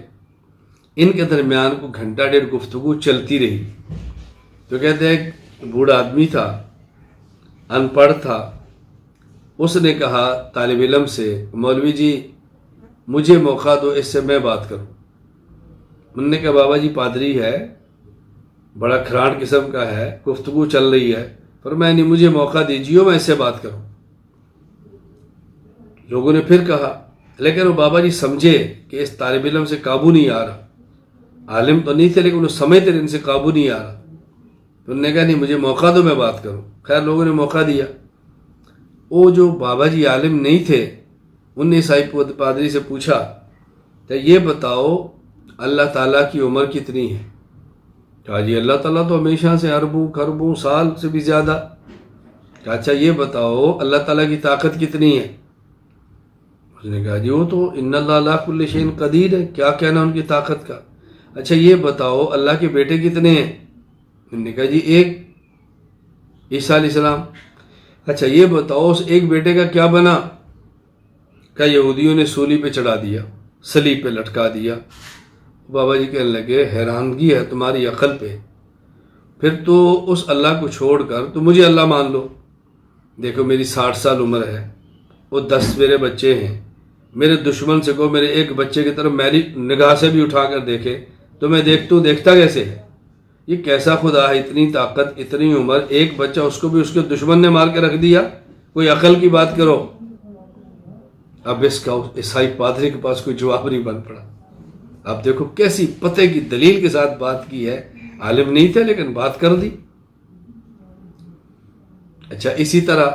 Speaker 1: ان کے درمیان کو گھنٹہ ڈیڑھ گفتگو چلتی رہی۔ تو کہتے ہیں ایک بوڑھا آدمی تھا، ان پڑھ تھا، اس نے کہا طالب علم سے، مولوی جی مجھے موقع دو، اس سے میں بات کروں۔ انہوں نے کہا بابا جی پادری ہے، بڑا کھراڑ قسم کا ہے، گفتگو چل رہی ہے، پر میں نہیں، مجھے موقع دیجیے میں اس سے بات کروں۔ لوگوں نے پھر کہا، لیکن وہ بابا جی سمجھے کہ اس طالب علم سے قابو نہیں آ رہا، عالم تو نہیں تھے لیکن وہ سمجھتے ان سے قابو نہیں آ رہا۔ تو انہوں نے کہا نہیں، مجھے موقع دو میں بات کروں۔ خیر لوگوں نے موقع دیا۔ وہ جو بابا جی عالم نہیں تھے، انہوں نے عیسائی پادری سے پوچھا کہ یہ بتاؤ اللہ تعالیٰ کی عمر کتنی ہے؟ کہا جی اللہ تعالیٰ تو ہمیشہ سے اربوں خربوں سال سے بھی زیادہ۔ کہا اچھا یہ بتاؤ اللہ تعالیٰ کی طاقت کتنی ہے؟ اس نے کہا جی وہ تو ان اللہ علی کل شیء قدیر ہے، کیا کہنا ان کی طاقت کا۔ اچھا یہ بتاؤ اللہ کے بیٹے کتنے ہیں؟ انہوں نے کہا جی ایک، عیسیٰ علیہ السلام۔ اچھا یہ بتاؤ اس ایک بیٹے کا کیا بنا؟ کہا یہودیوں نے سولی پہ چڑھا دیا، صلیب پہ لٹکا دیا۔ بابا جی کہنے لگے حیرانگی ہے تمہاری عقل پہ، پھر تو اس اللہ کو چھوڑ کر تو مجھے اللہ مان لو۔ دیکھو میری 60 سال عمر ہے، وہ 10 میرے بچے ہیں، میرے دشمن سے کو میرے ایک بچے کی طرف میری نگاہ سے بھی اٹھا کر دیکھے تو میں دیکھتا کیسے ہے؟ یہ کیسا خدا ہے، اتنی طاقت، اتنی عمر، ایک بچہ اس کو بھی اس کے دشمن نے مار کے رکھ دیا۔ کوئی عقل کی بات کرو۔ اب اس کا عیسائی پادری کے پاس کوئی جواب نہیں بن پڑا۔ اب دیکھو کیسی پتے کی دلیل کے ساتھ بات کی ہے، عالم نہیں تھے لیکن بات کر دی۔ اچھا اسی طرح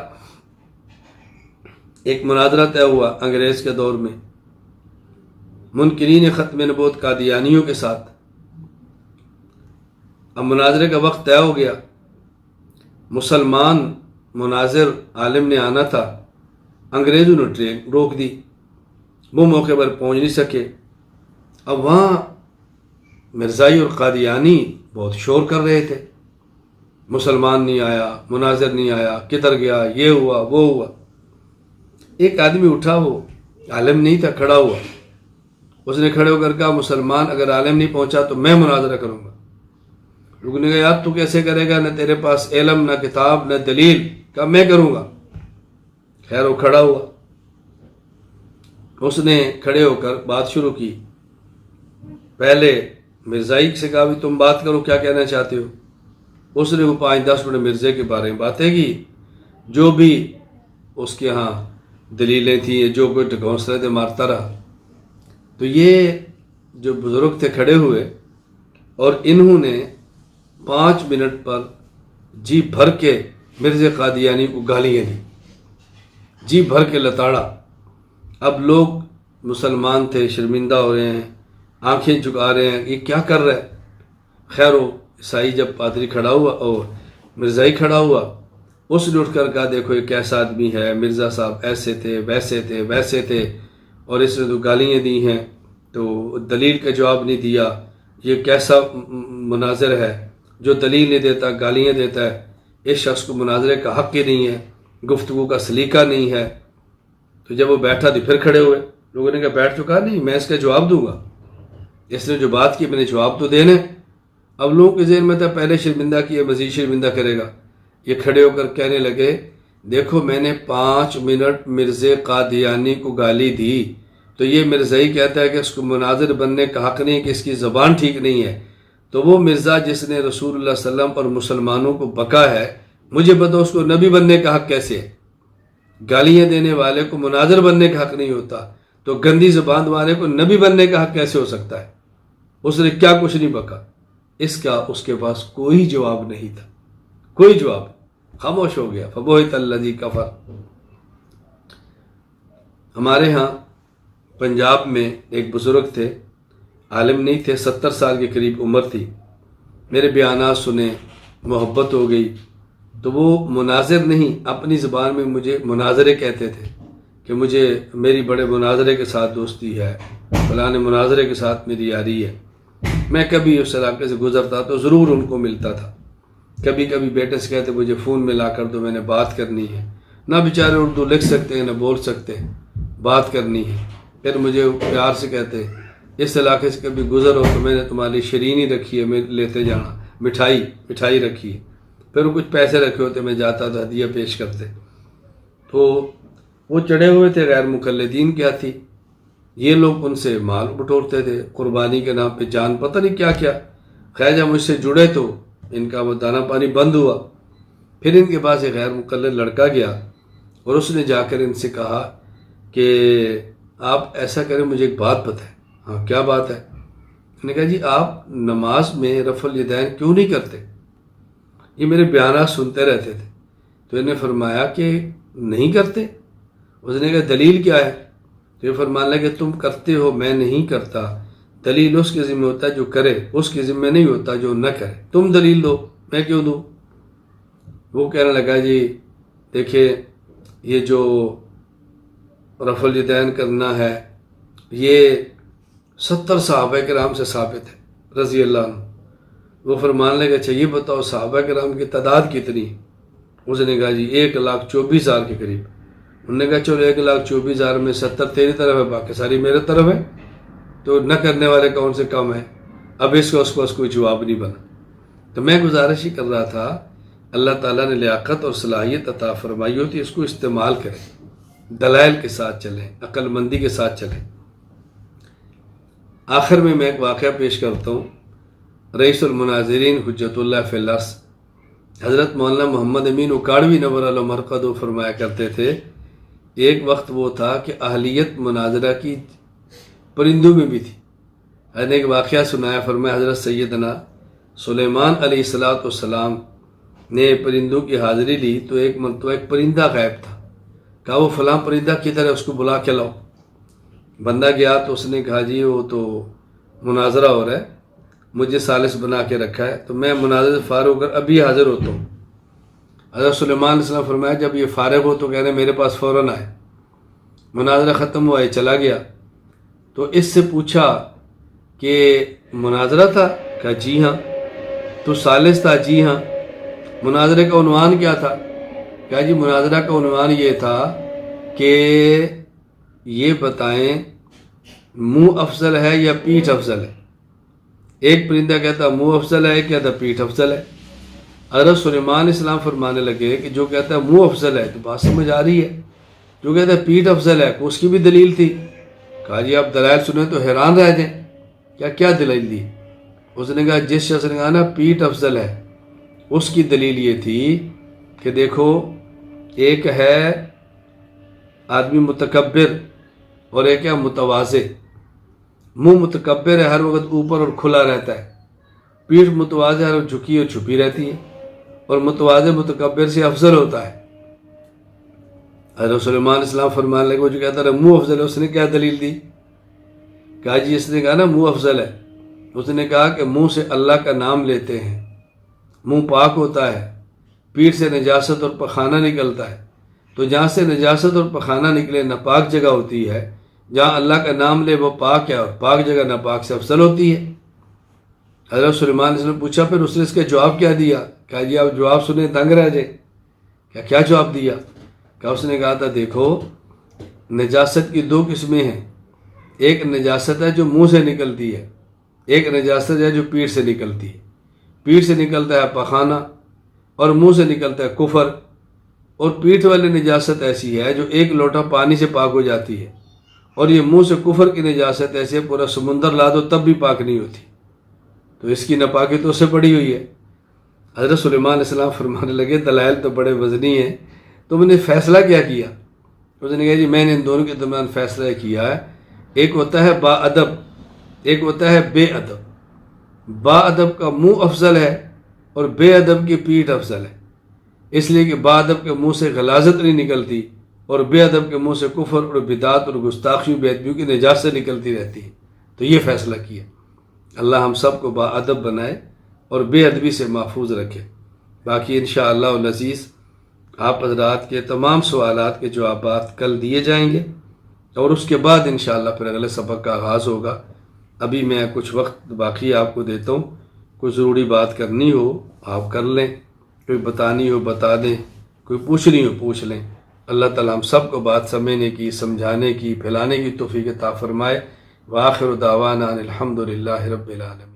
Speaker 1: ایک مناظرہ طے ہوا انگریز کے دور میں منکرین ختم نبوت قادیانیوں کے ساتھ۔ اب مناظرے کا وقت طے ہو گیا، مسلمان مناظر عالم نے آنا تھا، انگریزوں نے ٹرین روک دی، وہ موقع پر پہنچ نہیں سکے۔ اب وہاں مرزائی اور قادیانی بہت شور کر رہے تھے، مسلمان نہیں آیا، مناظر نہیں آیا، کدھر گیا، یہ ہوا وہ ہوا۔ ایک آدمی اٹھا، وہ عالم نہیں تھا، کھڑا ہوا، اس نے کھڑے ہو کر کہا مسلمان اگر عالم نہیں پہنچا تو میں مناظرہ کروں گا۔ لوگوں نے کہا یار تو کیسے کرے گا، نہ تیرے پاس علم، نہ کتاب، نہ دلیل۔ کہا میں کروں گا۔ خیر وہ کھڑا ہوا، اس نے کھڑے ہو کر بات شروع کی۔ پہلے مرزائی سے کہا بھی تم بات کرو، کیا کہنا چاہتے ہو؟ اس نے وہ 5-10 منٹ مرزے کے بارے میں باتیں کی، جو بھی اس کے ہاں دلیلیں تھیں، جو کوئی ٹکونسلے تھے مارتا رہا۔ تو یہ جو بزرگ تھے کھڑے ہوئے اور انہوں نے 5 منٹ پر جی بھر کے مرزا قادیانی کو گالیاں دی، جی بھر کے لتاڑا۔ اب لوگ مسلمان تھے، شرمندہ ہو رہے ہیں، آنکھیں جھکا رہے ہیں، یہ کیا کر رہا ہے؟ خیر وہ عیسائی جب پادری کھڑا ہوا اور مرزائی کھڑا ہوا، اس نے اٹھ کر کہا دیکھو یہ کیسا آدمی ہے، مرزا صاحب ایسے تھے ویسے تھے ویسے تھے، اور اس نے تو گالیاں دی ہیں، تو دلیل کا جواب نہیں دیا۔ یہ کیسا مناظر ہے جو دلیل نہیں دیتا، گالیاں دیتا ہے۔ اس شخص کو مناظرے کا حق ہی نہیں ہے، گفتگو کا سلیقہ نہیں ہے۔ تو جب وہ بیٹھا تو پھر کھڑے ہوئے، لوگوں نے کہا بیٹھ چکا، نہیں میں اس کا جواب دوں گا، اس نے جو بات کی میں نے جواب تو دینے۔ اب لوگوں کے ذہن میں تھا پہلے شرمندہ کیا، مزید شرمندہ کرے گا۔ یہ کھڑے ہو کر کہنے لگے دیکھو میں نے 5 منٹ مرزا قادیانی کو گالی دی، تو یہ مرزائی کہتا ہے کہ اس کو مناظر بننے کا حق نہیں، کہ اس کی زبان ٹھیک نہیں ہے۔ تو وہ مرزا جس نے رسول اللہ صلی اللہ علیہ وسلم اور مسلمانوں کو بکا ہے، مجھے بتاؤ اس کو نبی بننے کا حق کیسے ہے؟ گالیاں دینے والے کو مناظر بننے کا حق نہیں ہوتا، تو گندی زبان والے کو نبی بننے کا حق کیسے ہو سکتا ہے؟ اس نے کیا کچھ نہیں بکا، اس کے پاس کوئی جواب نہیں تھا، کوئی جواب، خاموش ہو گیا۔ فبہت الذی کفر۔ ہمارے ہاں پنجاب میں ایک بزرگ تھے، عالم نہیں تھے، 70 سال کے قریب عمر تھی۔ میرے بیانات سنے، محبت ہو گئی، تو وہ مناظر نہیں، اپنی زبان میں مجھے مناظرے کہتے تھے کہ مجھے میری بڑے مناظرے کے ساتھ دوستی ہے، فلاں مناظرے کے ساتھ میری یاری ہے۔ میں کبھی اس علاقے سے گزرتا تو ضرور ان کو ملتا تھا. کبھی کبھی بیٹے سے کہتے مجھے فون میں لا کر دو، میں نے بات کرنی ہے. نہ بیچارے اردو لکھ سکتے ہیں نہ بول سکتے ہیں، بات کرنی ہے. پھر مجھے پیار سے کہتے اس علاقے سے کبھی گزر ہو تو میں نے تمہاری لیے شیرینی رکھی ہے، میں لیتے جانا، مٹھائی رکھی ہے. پھر وہ کچھ پیسے رکھے ہوتے میں جاتا تو ہدیہ پیش کرتے. تو وہ چڑھے ہوئے تھے، غیر مقلدین کیا تھی، یہ لوگ ان سے مال بٹورتے تھے قربانی کے نام پہ، جان پتہ نہیں کیا کیا. خیر جب مجھ سے جڑے تو ان کا وہ دانہ پانی بند ہوا. پھر ان کے پاس ایک غیر مقلد لڑکا گیا اور اس نے جا کر ان سے کہا کہ آپ ایسا کریں، مجھے ایک بات بتائیں. ہاں کیا بات ہے؟ میں نے کہا جی آپ نماز میں رفع الیدین کیوں نہیں کرتے؟ یہ میرے بیانات سنتے رہتے تھے. تو انہیں فرمایا کہ نہیں کرتے. اس نے کہا دلیل کیا ہے؟ تو یہ فرمانے لگا کہ تم کرتے ہو، میں نہیں کرتا. دلیل اس کے ذمہ ہوتا ہے جو کرے، اس کے ذمہ نہیں ہوتا جو نہ کرے. تم دلیل دو، میں کیوں دوں؟ وہ کہنے لگا جی دیکھیں یہ جو رفع الیدین کرنا ہے یہ 70 صحابہ کرام سے ثابت ہے رضی اللہ عنہ. وہ فرمانے لگا اچھا یہ بتاؤ صحابہ کرام کی تعداد کتنی؟ اس نے کہا جی 1,24,000 کے قریب. انہوں نے کہا چلو 1,24,000 میں 70 تیری طرف ہے، باقی ساری میرے طرف ہے، تو نہ کرنے والے کون سے کم ہیں؟ اب اس کو کوئی جواب نہیں بنا. تو میں گزارش ہی کر رہا تھا اللہ تعالیٰ نے لیاقت اور صلاحیت عطا فرمائی ہوتی، اس کو استعمال کریں، دلائل کے ساتھ چلیں، عقل مندی کے ساتھ چلیں. آخر میں ایک واقعہ پیش کرتا ہوں. رئیس المناظرین حجت اللہ فی الارض حضرت مولانا محمد امین اکاڑوی نور اللہ مرقدہ فرمایا کرتے تھے ایک وقت وہ تھا کہ اہلیت مناظرہ کی پرندوں میں بھی تھی. میں نے ایک واقعہ سنایا، فرمایا حضرت سیدنا سلیمان علیہ السلام نے پرندوں کی حاضری لی تو ایک مرتبہ ایک پرندہ غائب تھا. کہا وہ فلاں پرندہ کدھر ہے، اس کو بلا کے لاؤ. بندہ گیا تو اس نے کہا جی وہ تو مناظرہ ہو رہا ہے، مجھے ثالث بنا کے رکھا ہے، تو میں مناظرے سے فارغ ہو کر ابھی حاضر ہوتا ہوں. حضرت سلیمان علیہ السلام فرمایا جب یہ فارغ ہو تو کہنے میرے پاس فوراً آئے. مناظرہ ختم ہوا، یہ چلا گیا. تو اس سے پوچھا کہ مناظرہ تھا؟ کہا جی ہاں. تو ثالث تھا؟ جی ہاں. مناظرے کا عنوان کیا تھا؟ کہا جی مناظرہ کا عنوان یہ تھا کہ یہ بتائیں منہ افضل ہے یا پیٹھ افضل ہے. ایک پرندہ کہتا منہ افضل ہے، ایک کہتا پیٹھ افضل ہے. حضرت سلیمان اسلام فرمانے لگے کہ جو کہتا ہے منہ افضل ہے تو بات سمجھ آ رہی ہے، جو کہتا ہے پیٹھ افضل ہے اس کی بھی دلیل تھی. کہا جی آپ دلائل سنیں تو حیران رہ جائیں، کیا دلیل دی؟ اس نے کہا جس شخص نے کہا نا پیٹھ افضل ہے اس کی دلیل یہ تھی کہ دیکھو ایک ہے آدمی متکبر اور ایک ہے متواضع. منہ متکبر ہے، ہر وقت اوپر اور کھلا رہتا ہے. پیٹھ متواضع ہر وقت جھکی اور چھپی رہتی ہے، اور متواضع متکبر سے افضل ہوتا ہے. حضرت سلیمان اسلام فرمانے لگے وہ جو کہتا ہے منہ افضل ہے اس نے کیا دلیل دی؟ کہا جی اس نے کہا نا منہ افضل ہے، اس نے کہا کہ منہ سے اللہ کا نام لیتے ہیں، منہ پاک ہوتا ہے، پیٹھ سے نجاست اور پخانہ نکلتا ہے. تو جہاں سے نجاست اور پخانہ نکلے ناپاک جگہ ہوتی ہے، جہاں اللہ کا نام لے وہ پاک ہے، اور پاک جگہ ناپاک سے افضل ہوتی ہے. حضرت سلیمان نے پوچھا پھر اس نے اس کا جواب کیا دیا؟ کہا جی آپ جواب سنیں دنگ رہ جائیں. کیا جواب دیا؟ کہ اس نے کہا تھا دیکھو نجاست کی 2 قسمیں ہیں. ایک نجاست ہے جو منہ سے نکلتی ہے، ایک نجاست ہے جو پیٹھ سے نکلتی ہے. پیٹھ سے نکلتا ہے پخانہ اور منہ سے نکلتا ہے کفر. اور پیٹھ والی نجاست ایسی ہے جو ایک لوٹا پانی سے پاک ہو جاتی ہے، اور یہ منہ سے کفر کی نجاست ایسے پورا سمندر لا دو تب بھی پاک نہیں ہوتی. تو اس کی ناپاکی تو اس سے بڑی ہوئی ہے. حضرت سلیمان علیہ السلام فرمانے لگے دلائل تو بڑے وزنی ہیں، تم نے فیصلہ کیا کیا؟ اس نے کہا جی میں نے ان دونوں کے درمیان فیصلہ کیا ہے، ایک ہوتا ہے با ادب، ایک ہوتا ہے بے ادب. با ادب کا منہ افضل ہے اور بے ادب کی پیٹھ افضل ہے، اس لیے کہ با ادب کے منہ سے غلاظت نہیں نکلتی اور بے ادب کے منہ سے کفر اور بدعت اور گستاخی بے ادبیوں کی نجاست نکلتی رہتی ہے. تو یہ فیصلہ کیا. اللہ ہم سب کو با ادب بنائے اور بے ادبی سے محفوظ رکھے. باقی انشاءاللہ العزیز آپ حضرات کے تمام سوالات کے جوابات کل دیے جائیں گے، اور اس کے بعد انشاءاللہ پھر اگلے سبق کا آغاز ہوگا. ابھی میں کچھ وقت باقی آپ کو دیتا ہوں، کوئی ضروری بات کرنی ہو آپ کر لیں، کوئی بتانی ہو بتا دیں، کوئی پوچھنی ہو پوچھ لیں۔ اللہ تعالیٰ ہم سب کو بات سمجھنے کی، سمجھانے کی، پھیلانے کی توفیق عطا فرمائے۔ وآخر دعوانا الحمد للہ رب العالمین۔